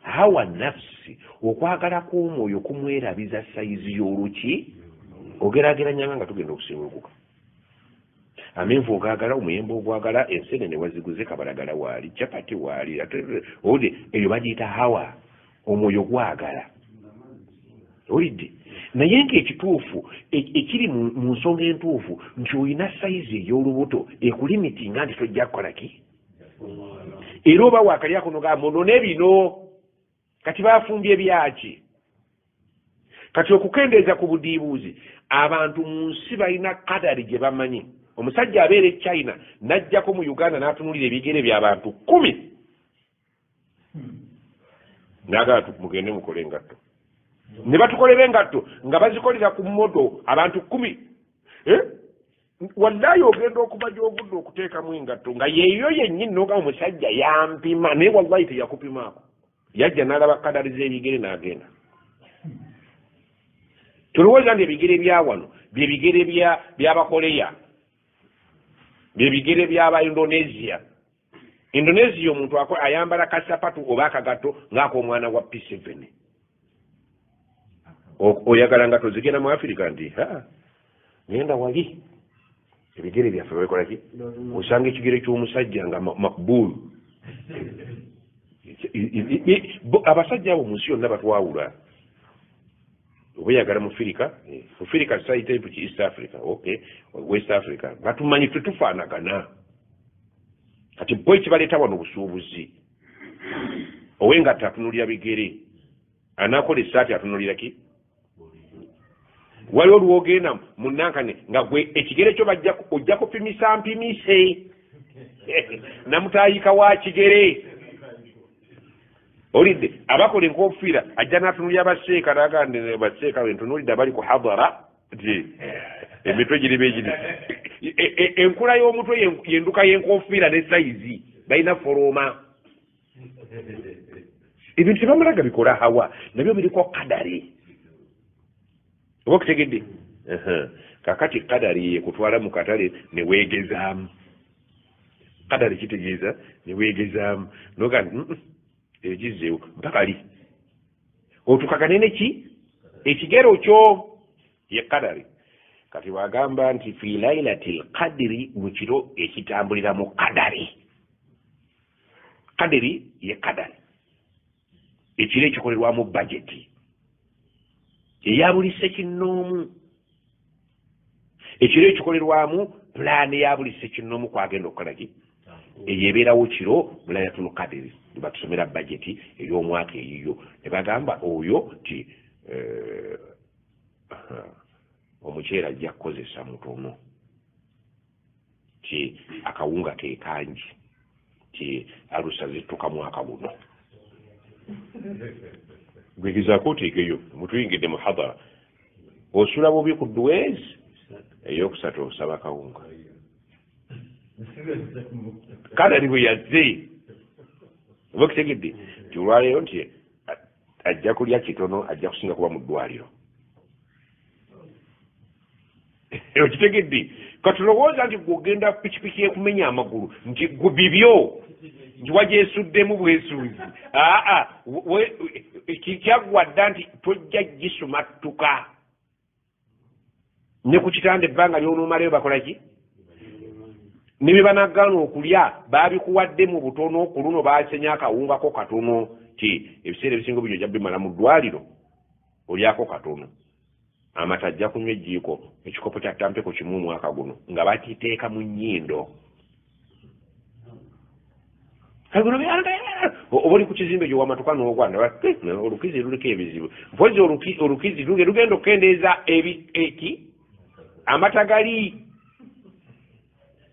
hawa nafsi okwagala kw'omwoyo kumwerabiza sayizi y'oluki ogeraageranyanga nga tugenda okusibuguka amenvu ogagala omuyembe ogwagala ensenene waziguze kabalagala waali capati waali olidde eyo bagiyita hawa omwoyo gwagala olidde naye ng'ekituufu ekiri mu nsonga entuufu nti olina sayizi ey'olubuto ekulimitinga nti tojja kukolaki era oba wakalyako nogamundone bino kati bafumbye byaki kati okukendeeza ku budiibuuzi abantu mu nsi balina kadari gye bamanyi omusajja abeera e China n'ajjako mu Uganda n'atunulira ebigere by'abantu 10 n'agala mugende mukole engatto ne batukolera engatto nga bazikolera ku moto abantu 10 wallahi ogenda okuba gy'ovudde okuteekamu engatto nga yeeyo yennyini noga omusajja yampima naye wallahi teyakupimaako yajja n'alaba kadari z'ebigere n'agenda tulowooza nti ebigere bya wano byebigere by'abakoleya byebigere by'aba Indonesia omuntu ayambala kasapatu oba akagatto ng'ak'omwana wa P7 oyagala nga tozigenda mu Afirika nti ngenda wali ebigere byaffe babikolaki osanga ekigere ky'omusajja nga makbulu abasajja abo mu nsi yonna batwawula oba yagala mu Afirika site ki East Africa West Africa batumanyi tetufaanagana kati bo ekibaleeta wano busuubuzi owengatta atunulira bigere anaakola essaati atunulira ki waliwo olwogenda munankane nga gwe ekigere kyo ojja kupimisa mpimise namutayika wa kigere olidde abakola enkofiira ajja n'atunulira baseeka nagande baseeka bentunulidde abali ku hadara emitwe giriba egiri enkula y'omutwe yenduka y'enkofiira ne sayizi balina foroma ebintu tebamalaga bikola hawa nabyo biriko kadari oba okutegedde kakati kadari yekutwala mu katale ne weegezaamu kadari kitegeeza ne weegezaamu noga egizeewo mpaka li otukaganene ki ekigero kyo ye kadari kati bagamba nti fi lailatil qadri mu kiro ekitambulira mu kadari ye kadari ekiro ekikolerwamu bajeti eya buli sekinnoomu ekiro ekikolerwamu pulaani ya buli sekinnoomu kwagenda okukolaki eyebeerawo kiro Lailatul Qadri batusomera bajeti ey'omwaka eyiyo ne bagamba oyo ti omuceera ajja kukozesa mutono ti akawunga kekangi ti alusa zittuka mwaka guno gwegezaako oteekeyo mutuyingidde mu hadara osula bubi ku ddwezi ey'okusatu osaba kawunga kadari bwe yazze oba kitegedde nti olwaleero nti ajja kulya kitono ajja kusinga kuba mu ddwaliro okitegedde katulowooza nti gwogenda pikipiki ekumenya amagulu nti gubibyo nti wagyesuddemu bwesuuzi kyaggwadda nti tojja gisumattuka ne ku kitanda ebbanga lyonoomalayo bakolaki ne bye banagaana okulya baabikuwadde mu butono ku luno baasenya akawungako katono ti ebiseera ebisinga obinyo ojja bimala mu ddwaliro olyako katono amata ajja kunywa ejjiiko ekikopo kya tampeko kimu omwaka guno nga bakiteeka mu nnyindo oba oli ku kizimbe gyowamatuka n'ogwana olukizi luliko ebizibu mpozi olukizi lugenda okukendeeza eki amata gali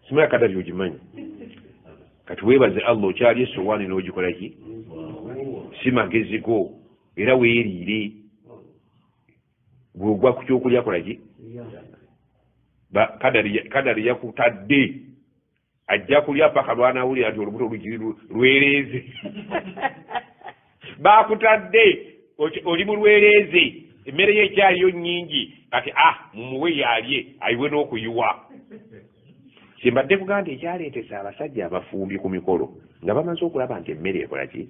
simaya kadali ogimanyi kati weebaze allah okyali esowaani n'ogikolaki si magezi go era weeriire bw'ogwa ku kyokulya kolaki kadali yakutadde ajja kulya paka lwanawulira nti olubuto lukiri lwereeze bakutadde oli mu lwereeze emmere ye ekyaliyo nnyingi kati mumuwe yalye ayiwe n'okuyiwa kyembadde kuganda ekyaleetesa abasajja abafumbi ku mikolo nga bamaze okulaba nti emmere ekolaki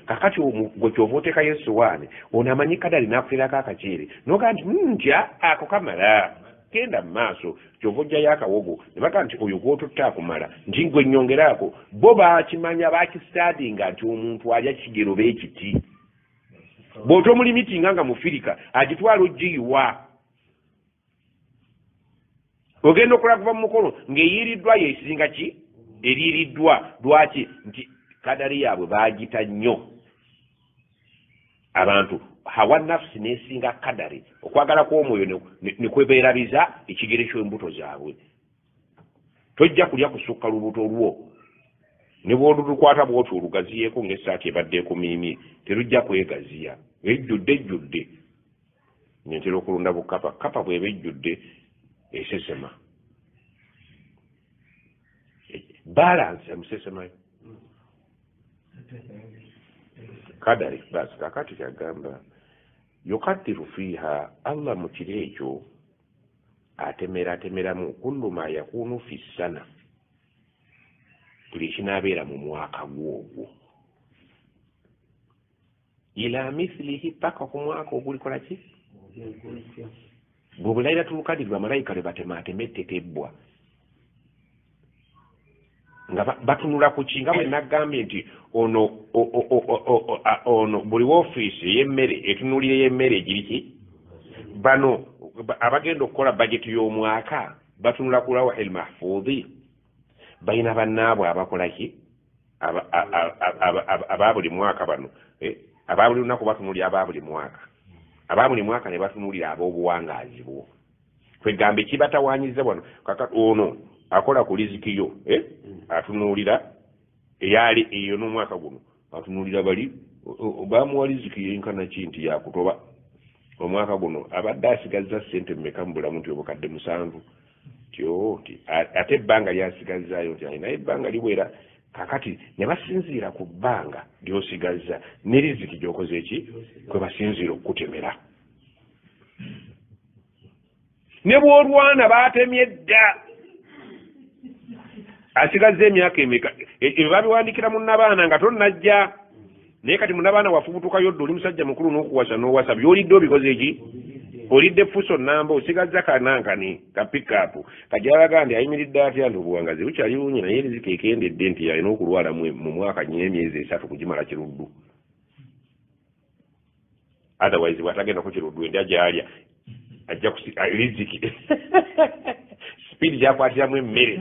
kakati gwe kyova oteekayo essowaani ono amanyi kadali n'akuterako akaceere noga nti ntya ako kamala genda mu maaso kyova ojjayo akawogo ne baga nti oyo gw'otutte akumala nti gwe nnyongeraako bo bakimanya bakisitaadinga nti omuntu alya kigero beekiti bw'ota omulimitinga nga mufirika agitwala ogiyiwa ogenda okola kuva mu mukolo ng'eyiiriddwa yeesinga ki eriiriddwa lwaki nti kadari yaabwe baagita nnyo abantu hawa nafsi neesinga kadari okwagala kw'omwoyo ne kwebeerabiza ekigere ky'embuto zaabwe tojja kulya kusukka lubuto lwo ne bw'olulukwata bw'otyo olugaziyeeko ng'essaati ebadde ekumiimye terujja kwegaziya ejjudde nyentera okulunda bukapa kapa bw'eba ejjudde esesema balance emusesemayo kadari basi kakati kyagamba yukaddiru fiiha allah mu kiro ekyo atemeramu kullu ma yakunu fi ssana buli kinaabeera mu mwaka gwogwo ila mithlihi paka ku mwaka ogulikola ki bw'obulayira tulukadiri bamalayika lwe batematema ettetebbwa nga batunula ku ki nga bwe naggambye nti ono buli woofiisi ey'emmere etunulira ey'emmere egiriki bano abagenda okukola bageti y'omwaka batunula ku lawa el mahfuudhi balina bannaabwe abakola ki aba buli mwaka bano aba buli lunaku batunulira aba buli mwaka aba buli mwaka ne batunulira ab'obuwangaazi bwo kwegamba ekibatawaanyiza bano kakati ono akola ku liziki yo atunuulira eyali eyo n'omwaka guno atunuulira bali bamuwa liziki yenkana ki nti yakutoba omwaka guno abadde asigazza ssente mmeka mu bulamu nti obukadde 7 ti ate ebbanga lyasigazzayo nti alinayo ebbanga liwera kakati ne basinziira ku bbanga lyosigazza ne liziki gy'okoze eki kwe basinziira okukutemera ne bw'olwana baatemye dda asigazza emyaka emeka ebyo babiwandikira munnabaana nga tonnajja naye kati munnabaana wafubutukayo dda oli musajja mukulu n'okuwasa n'owasa by'olidde obikoze eki olidde fuso namba osigazza kanankani ka pikapu kajalaga nti ayimiridde atya nti obuwangazi bukyali bungi naye erizika ekendedde nti alina okulwala mu mwaka nyina emyezi 3 kugimala kiruddu otherwise bw'atagendako kiruddu endi ajalya ajja riziki speed gyakwatiramu emmere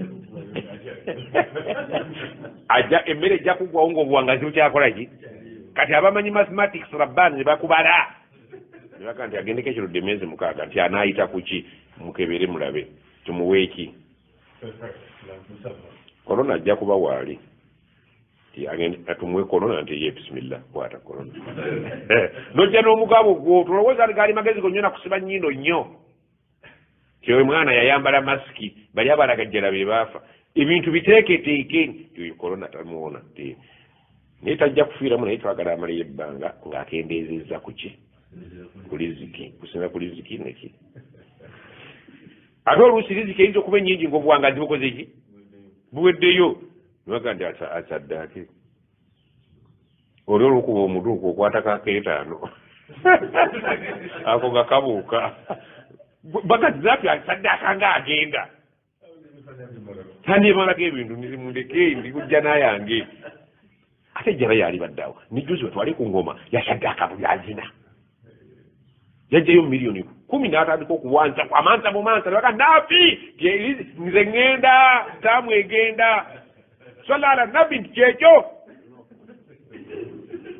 ajja emmere ejja kuggwawo ng'obuwangazi bukyakola ki kati abamanyi mathematics rabbani ne bakubala ne baga nti agendeko ekirudde emyezi 6 nti anaayita ku ki mukebere mulabe tumuweeki korona ajja kuba waali atumuwe korona nti ye bisimillah kwata korona nojja n'omugabo gwo tulowooza nti gaali magezi gonyo nakusiba nnyindo nnyo kyowe mwana yayambala masiki bali abalagajjala be baafa ebintu biteeketeeke nti oyo korona tamuwona naye tajja kufiiramu naye twagala amalayo ebbanga ng'akendeezezza ku ki ku liziki kusinga ku liziki neki ate oluusi riziki eyinza okuba ennyingi ng'obuwangazi bukoze ki buweddeyo nibaga nti asaddaake oli olukuba omutuuka okwatako akeetaano ako nga kabuuka bagazzapi asaddaaka nga agenda taneemalako ebintu nizimundeke ndikujja nayange ate jjaba yali baddeawo nijuzi wetwali ku ngoma yasaddaaka buli azina yajjayo miliyoni 10 n'atandika okuwanza amansa bumansa nabaga naafi nze ŋŋenda taamu egenda salala nabbi nti kyekyo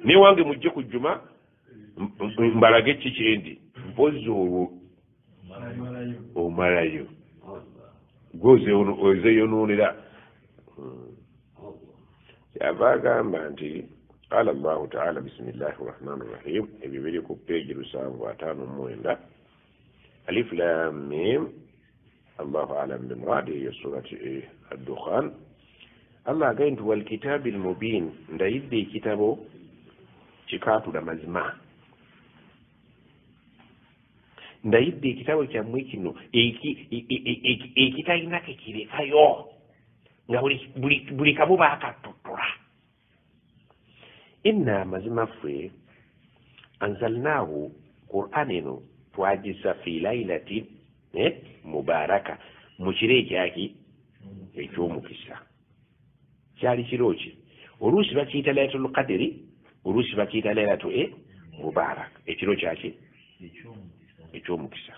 newange mujje ku jjuma mbalage kikyendi mpozi olwo omalayo gweozeyonoonera kyava agamba nti qala allahu taala bisimillahi rrahmani rrahim ebyo biri ku peegi 759 alif lam mim allahu alam bimuradihi surati addukhan allah agaye nti walkitabi almubin ndayidde ekitabo kikaatula mazima ndayidde ekitabo kyammwe kino ekitalina kekirekayo nga buli kamu baakatutula inna amazima ffe anzalnaahu Qur'an eno twagisa fi lailatin mubaraka mu kiro ekyaki ekyomukisa kyali kiro ki oluusi bakiyita lailatul qadiri oluusi bakiyita lailatu mubarak ekiro kyaki ekyomukisa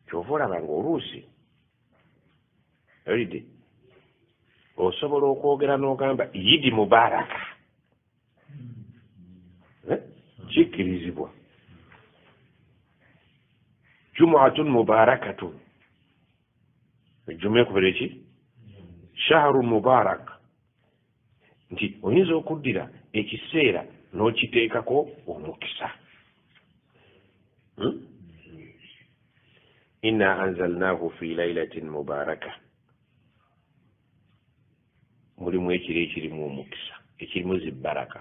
kyova olaba nga oluusi olidde osobola okwogera n'ogamba yidi mubaraka kikkirizibwa jumuatun mubarakatun ejjuma ekubera eki shaharu mubarak nti oyinza okuddira ekiseera n'okiteekako omukisa inna anzalnaahu fi lailatin mubaraka mulimu ekiro ekirimu omukisa ekirimu zibaraka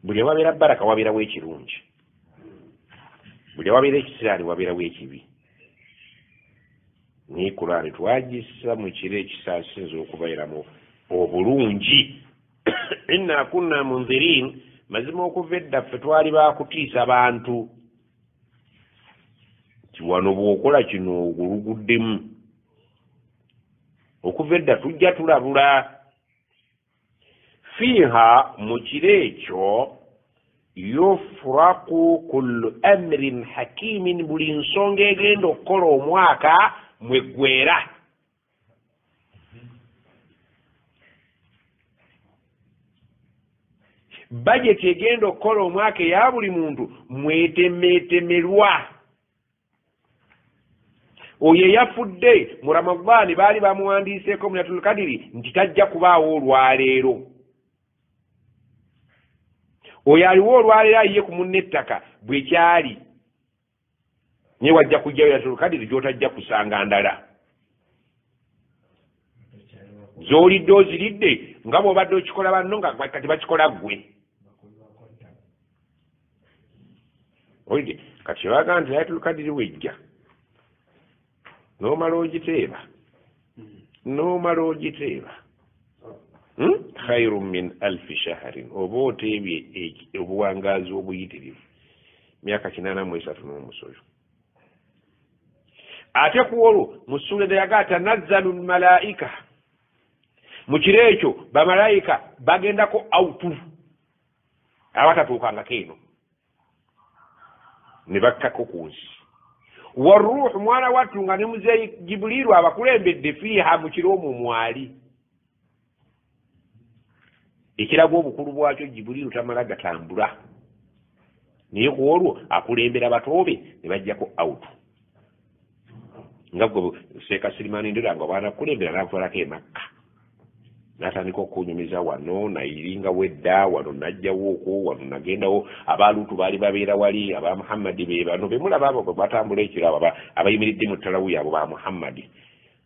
buli awabeera baraka wabeerawo ekirungi buli awabeera ekisiraani wabeerawo ekibi ni Qur'ani twagissa mu kiro ekisaasinze okubeeramu obulungi inna kunna munzirin mazima okuva edda ffe twali baakutiisa bantu ti wano bw'okola kino oguluguddemu okuva edda tujja tulabula fiiha mu kiro ekyo yufraku kullu amrin hakimin buli nsonga egenda okukola omwaka mweggwera bajeti egenda okukola omwaka eya buli muntu mwetemeetemerwa oyo eyafudde mu ramadaani baali bamuwandiiseeko lailatul qadiri nti tajja kubaawo olwaleero oyo aliwo olwaleero ayiye ku munne ettaka bwe kyali naye wajja kujjayo lailatul qadiri gy'otajja kusanga ndala z'olidde oziridde nga bw'obadde okikola banno nga kati bakikola ggwe olidde kati kyebaga nti lailatul qadiri wejja n'omala ogiteeba khairu min alfi shaharin oba oteebye obuwangaazi obuyitirivu myaka 83 ate ku olwo mu ssuula yaga tanazzalu lmalaika mu kiro ekyo bamalayika bagendako autu abatatuukangako eno ne bakkako ku nsi waruuhu mwana wattu nga ne muzeeyi jibuliiru abakulembedde fiiha mu kiro omwo mwali ekiraga obukulu bwakyo jibuliiru tamala gatambula naye ku olwo akulembera batoobe ne bajjako autu nga gwe seeka sirimaani ndera nga baana kulembera n'avalako emakka n'atandika okunyumiza wano nayiringa wedda wano najjawo okwo wano nagendawo abaaluutu baali babeera wali aba muhammadi be bano be mulaba abo batambula ekiro abo abayimiridde mu ttalawiyo abo ba muhammadi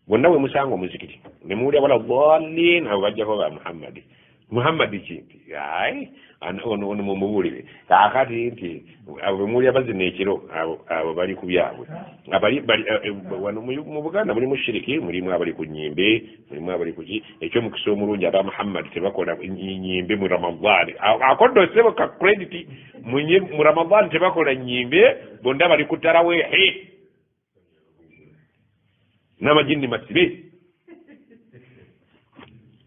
bonna we musanga omuzikiti ne muwulira wala dhalin abo bajjako ba muhammadi Muhammad kinti ai ono mumubulire kakati nti abo muri abazina ekiro abo bali ku byabwe abali wano mu Buganda muri mushiriki muri abali ku nyimbe muri abali ku ekyo mukiso omulungi aba Muhammad tebakola nyimbe mu Ramadan akodo sebo ka credit mu Ramadan tebakola nyimbe bonda bali ku tarawehe n'amajini masibe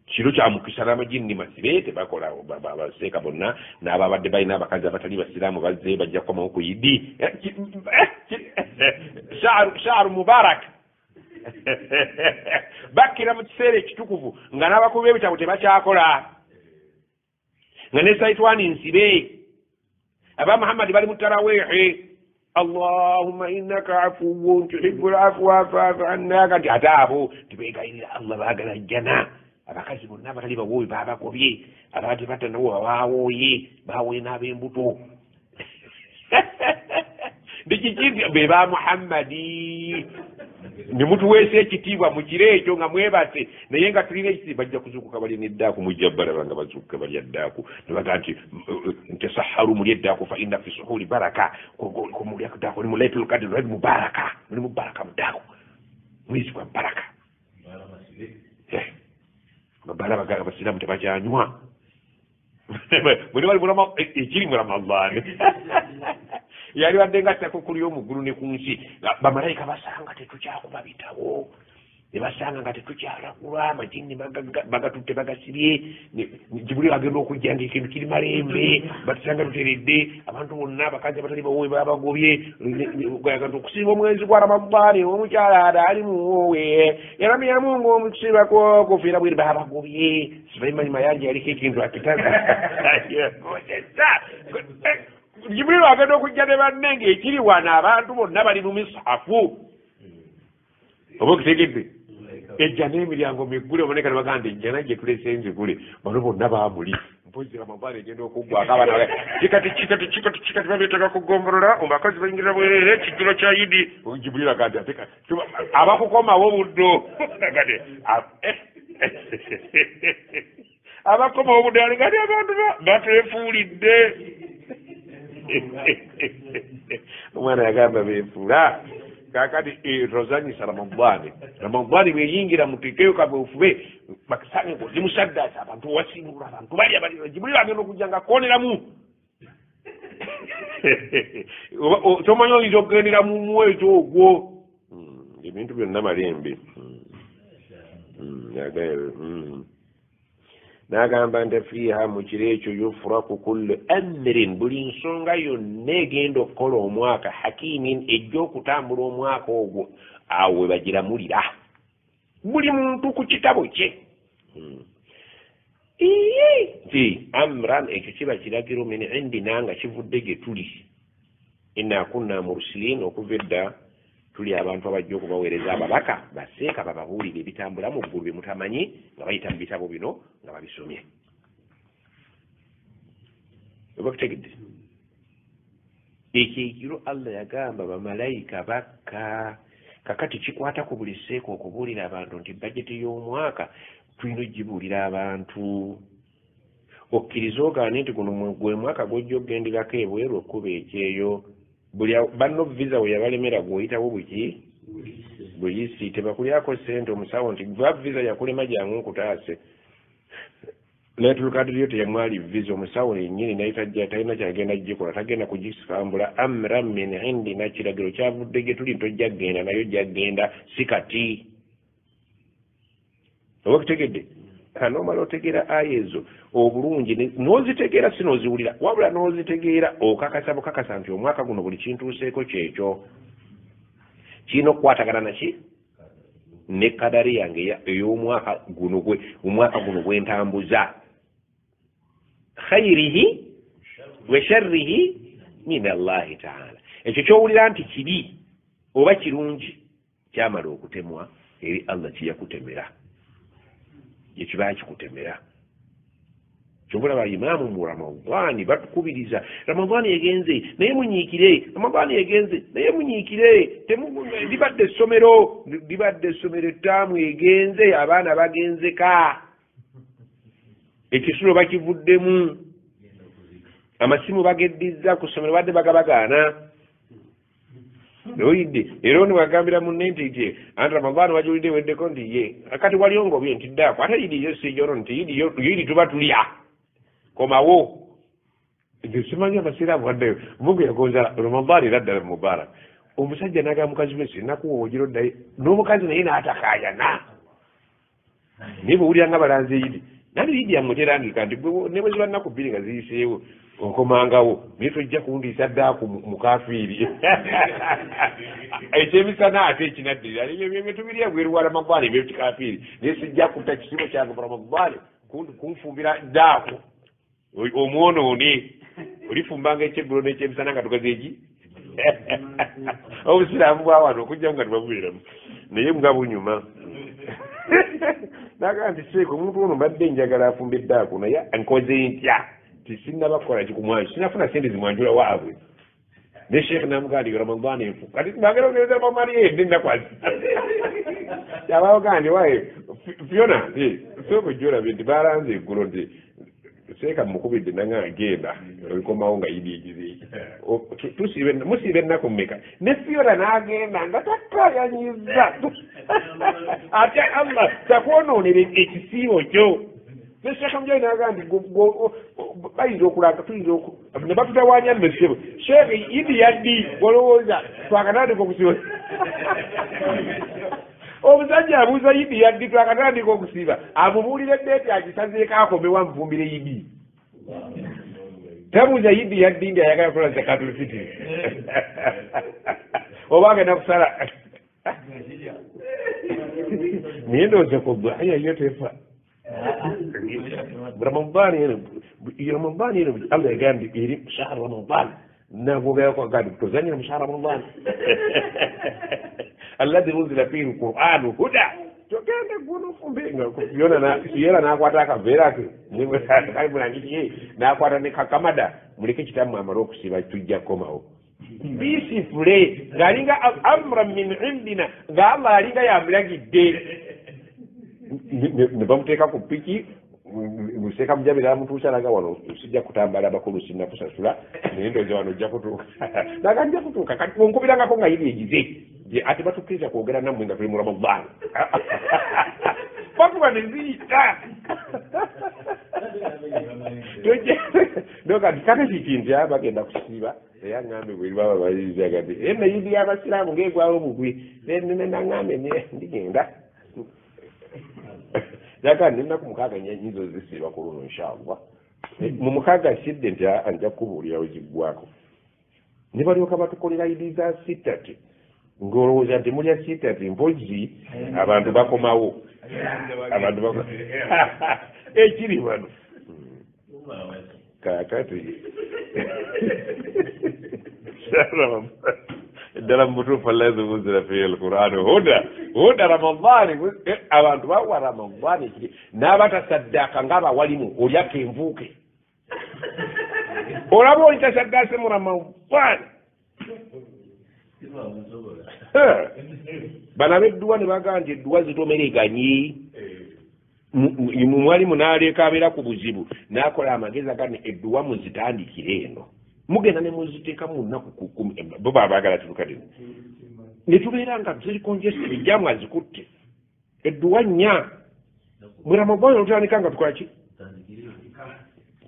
kiro kya mukisa n'amajini masibe tebakola baseeka bonna n'ababadde balina abakazi abatali basiraamu bazze bajja kukomawo ku yidi shaaru mubarak bakkira mu kiseera ekitukuvu nga n'abakubi b'ebitabo tebakyakola nga ne saitwani nsibe aba Muhammad bali mu tarawehe Allahumma innaka afuwwun tuhibbul afwa fa'fu anna kati ataabo tibegayirira Allah baagala jjana abakazi bonna abatali bawooyi babagobye abati batanawo bawooye bawoye n'ab'embuto ndikikindi be ba Muhammadi ne mutuweesa ekitiibwa mu kiro ekyo nga mwebase naye nga tulina ekitiibwa bajja kuzuukuka balya n'eddaaku mujjabbala banga bazuukuka balya ddaaku ne baga nti ntasaharu mulya eddaaku fa inna fi suhuri baraka kumulya ddaaku oli mu laylatul qadr oli mubaraka oli mubaraka mu ddaaku mwezi gwa baraka babala bagala abasiraamu tebakyanywa buli bali mulama ekiri mu Ramadaan yali wadde nga takukuli omugulu ne ku nsi bamalayika basanga tetukyakuba bitabo ne basanga nga tetukyalagula amajini bagatutte bagasibye Jibril agenda okujja nti ekintu kiri malembe batusanga tuteredde abantu bonna abakazi abatali bawoowe babagobye gaganda okusiba omwezi gwa Ramadaan omukyala ali muwoowe yalamyamu ng'omusiba kufiira bweri babagobye sibayimanyi mayanja yaliko ekintu akitaga Jibril agenda okujja ne banne ng'ekiri wano abantu bonna bali mu misafu oba okitegedde ejja n'emiryango miggule oboneka ne bagamba ejjana gye tulese nzigule bano bonna baamuli mpozi Ramadaan egenda okuggwako abaana kikati babeeteka kugombolola omubakazi bayingira bwerere kijjulo kya Idi Jibril agamba abakukomawo buddo abakomawo buddo aligati abantu bateefuulidde omwana yagamba beefuula kakati rozanyisa Ramadaan bweyingira mutekeyo kabeufube bakisange ngo zimusaddaasa abantu wasingula abantu balya balira Jibril agenda okujja nga akooneramu tomanyi oyinza okugendera mu mwezi ogwo ebintu byonna malembe n'agamba nti fiiha mu kiro ekyo yufuraku kullu amrin buli nsonga yonna egenda okukola omwaka hakimin ejja okutambula omwaka ogwo awo we bagiramulira buli muntu ku kitabo kye nti amran ekyo kiba kiragiro min indina nga kivudde gye tuli inna kunna mursilin okuva edda tuli abantu abajja okubaweereza ababaka baseeka bababuulire ebitambula mu ggulu bye mutamanyi nga bayita mu bitabo bino nga babisomye oba kutegedde ekyo ekiro Allah yagamba bamalayika bakka kakati kikwata ku buli seeka okubuulira abantu nti bajeti y'omwaka tulina ogibuulira abantu okkiriza ogaane nti guno gwe mwaka gwojja okugenderako ebweru okkuba ekyeyo buli banno visa we yabalemera gwoyitawo buki buyisi tebakulyako sente omusawo nti va visa yakulema jangu nkutaase netulukadiriyo teyamwali visa omusawo yennyini naye talina kyagenda gikola tagenda kugisambula amran min indina kiragiro kyavudde gye tuli tojja kgenda nayo jaggenda si kati oba kutegedde nomala otegeera aya ezo obulungi n'ozitegeera si n'oziwulira wabula n'ozitegeera okakasa bukakasa nti omwaka guno buli kintuuseeko kyekyo kirina okukwatagana naki ne kadari yange ey'omwaka guno gwentambuza khayrihi wa sharrihi min Allahi taala ekyo kyowulira nti kibi oba kirungi kyamala okutemwa eri Allah kiyakutemera yekiba kikutemera kyobula bayimaamu mu Ramadaan batukubiriza Ramadaan yegenze naye munyiikire Ramadaan yegenze naye munyiikire libadde essomero ettaamu egenze abaana bagenzeka ekisulo bakivuddemu amasimu bageddiza ku ssomero badde bagabagaana noyidde era ono wagambira munne nti anti Ramadhan wajulidde weddeko nti ye kati waliyo ngobye nti ddaako ate yidi yo sijoro nti yidi tuba tulya komawo nti simanyi amasiraamu waddeyo mungu yagonza Ramadhan era ddala mubarak omusajja naga mukazi we sinakuwa ogiro ddayo n'omukazi naye n'atakayana naye bwewulira nga balanze yidi nali yidi yamuterangika nti ne bwe ziba nnaku bbiri nga ziyiseewo onkomangawo naye tojja kundiisa ddaaku mukafiiri ekyemisana ate ekinaddirira ebyo tubirya bweru wa Ramadhan ebyo kikafiiri naye sijja kutta kisibo kyange mu Ramadhan kunfumbira ddaaku omwonoone olifumbanga ekyeggulo n'ekyemisana nga tugaze eki obusiraamu bwa wano okujjamu nga tubabubeeramu naye nga bunyuma nagaa nti seeko omuntu ono mbadde njagala afumba eddaaku naye nkoze ntya tisinnabakola kikumwanju sinafuna sente zimwanjula waabwe ne sheekh namugandi Ramadhan enfu kati bagera ogereza bamali ende nakwazi yabawogandi waye Fiona sooka ojjolabe nti balanze eggulo nti seeka mukubidde nanga agenda olikomawo nga yidi ekiziiki musiibe ennaku mmeka ne Fiona n'agenda nga takkayanyiza ate Allah takwonoonera ekisiibo kyo ne Sheikh Mujahid n'agamba nti bayinza okulanga tuyinza ne batutawaanya mmesebo Sheikh yidi yaddi olowooza twakatandika okusiba omusajja abuuza yidi yaddi twakatandika okusiba amubuulira eddeeti agisazeeko akomewo amufumbire yidi tabuuza yidi yaddi ndi ayagala kukola zakatul fitiri oba agenda kusala naye ndowooza ku ddwaya yo tefa Ramadhan eno Allah yagambye eri shahar Ramadhan nagogayako agambye tozanyira mu shahar Ramadhan alladhi unzila fihi alqur'anu huda togende gunofumbenga yona nakwata akaveera ke nimulangiki nakwata ne kakamada muleke kitamu amala okusiba tujja kukomawo bisifule ng'alinga amra min indina nga Allah alinga yamulagidde ne bamuteeka ku piki museeka mujabira amutuusa naga wano sijja kutambala bakulu sinna kusasula naye ndowooza wano ojja kutuuka naga nja kutuuka kati onkubirangako nga yiri egize ate batukkiriza kwogera nammwe nga tuli mu Ramadhan bakuba ne ziyita nokati kate kiki nti bagenda kusiiba naye aŋŋambe bweri baba bayirizaga nti ena yidi y'abasiraamu ng'egwawo bugwi naŋŋambe ndigenda yaga ninaku mukaaga nyizo zisiba ku luno inshallah mu mukaaga sidde nti anja kubuulira wekiggwako ne balyoka batukolera idi za sitati ng'olowooza nti mulya sitati mpozi abantu bakomawo ekiri wano kakati ddala mubutuufu allazi unzila fihi alqur'anu huda Ramadhan abantu bawa Ramadhan n'abatasaddaka ng'abawalimu olyako envuuke olaba oli tasaddaase mu Ramadhan bano ab'edduwa ne bagamba nti edduwa zitomereganyi mwalimu n'aleeka abeera ku buzibu n'akola amagezi agani edduwa muzitandikire eno mugenda ne muziteeka mu nnaku bo babaagala tulukadde ne tubeera nga ziri congested ejjamu azikutte edduwa nnya mu Ramadhan olutandika nga tukola ki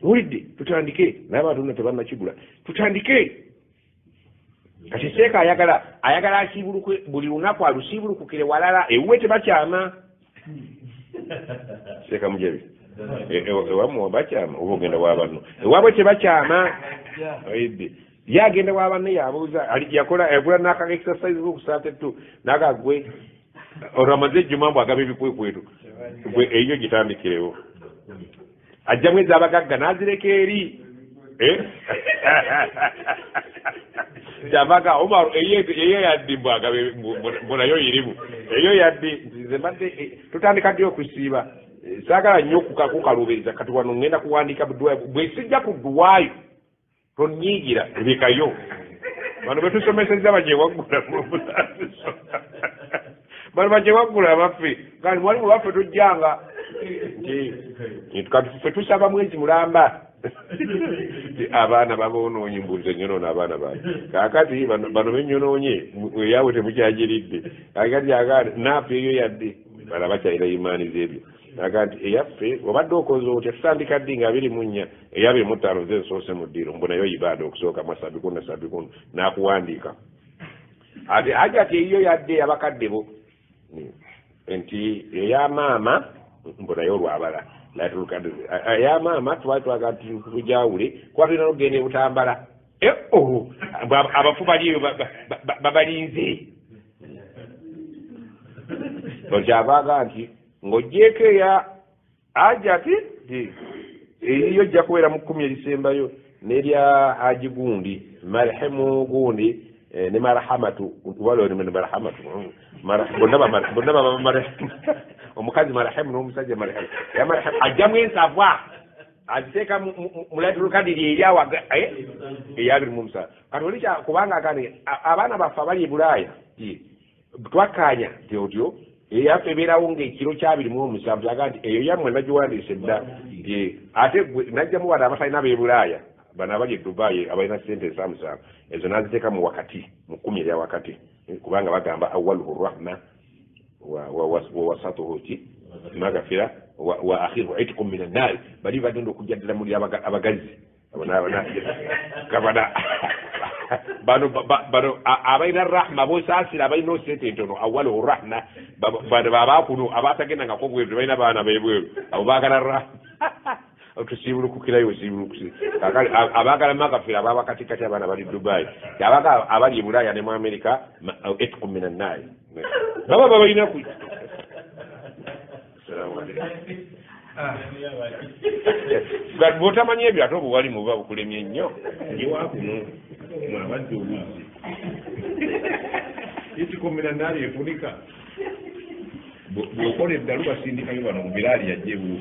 wulidde tutandike n'abantu nno tebannakigula tutandike kati seeka ayagala asiibulukwe buli lunaku alusiibulukukire walala ewuwe tebakyama seeka mujabi ewamu bakyama oba ogenda wabanno ewaabwe tebakyama oyidde ye agenda wabanne yabuuza yakola yagula n'aka exercise okusatetu nagagwe olwamaze ejjuma mbw agaba ebikwekwetu gwe eyo gitandikirewo ajjamu ez'abagagga n'azireka eri kyavaga Omar eyo yaddi mbw agaba mbunayo irimu eyo yaddi nze mbadde tutandika ddi okusiiba saagala nnyo kukaluubiriza kati wano ŋŋenda kuwandiika buduwayo bwe sijja ku dduwaayo tonyiigira ebikayo bano betusomesezza bajewaggula bano bajewaggula abaffe kandi mwalimu baffe tujjanga ffe tusaba mwezi mulamba abaana baboonoonye mbuulize nyonoona abaana baabwe kaakati bano bennyonoonye eyaabwe temukyagiridde kaakati agaana naafe eyo yadde bala bakyalira imaani z'ebyo aga nti eyaffe obadde okoze otya tutandika ddi nga 24 eya 25 nze nsoose mu ddiiro mbu nayo ibaada okusooka masabikunu sabikunu n'akuwandiika ate hajati eyo yadde abakadde bo nti eyamaama mbu nayo olwabala eyamaama twali twaga nti tujawule kuba tulina okugenda ebutambala abafu baliyo babalinze okyavaga nti ng'ogyeko eya ajati eriyo ojja kubeera mu 10 erisembayo n'erya haji gundi marhemu gundi ne marhamatu waliwo ne marhamatu bonna baba marhemu omukazi marhemu n'omusajja marhemu ya marhemu ajjamu ensavwa aziteeka mulayitulu kadiri eryawaga eya 27 kati oli kubanga kani abaana baffe abali e Bulaaya twakkaanya nti otyo eyaffe ebeerawo ng'ekiro kya 27 aga nti eyo yammwe nagiwandiise dda ate najjamu wano abatalina b'e Bulaaya bano abali e Dubai abalina sente ensamusamu ezo naziteeka mu wakati mu 10 erya wakati kubanga bagamba awaluhu rahma wa wasatuhu magafira wa akhiru itqum min an-nar bali bagenda okujjaddala muli abagazi kabana bano abalina rahma bosaasira abalina osente entono awaluhu rahma babakunu abatagendangako bweru balina baana bebweru abo baagala rahma tusibulukukirayo sibulukusi abaagala magafira ababa katikati abaana bali Dubai abaga abali e Bulaaya ne mu Amerika itqum min an-nar baba balina ku bw'otamanyi ebyo ate obuwali muba bukulemye nnyo ewakuno mwabadde obuzi itikomera naali efunika bw'okola eddalu basindikayo bano mu biraali yajjebu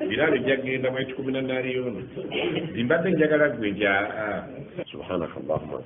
biraali byagenda mu itikomera naali yono zimbadde njagala gwe nti subhanaka allahumma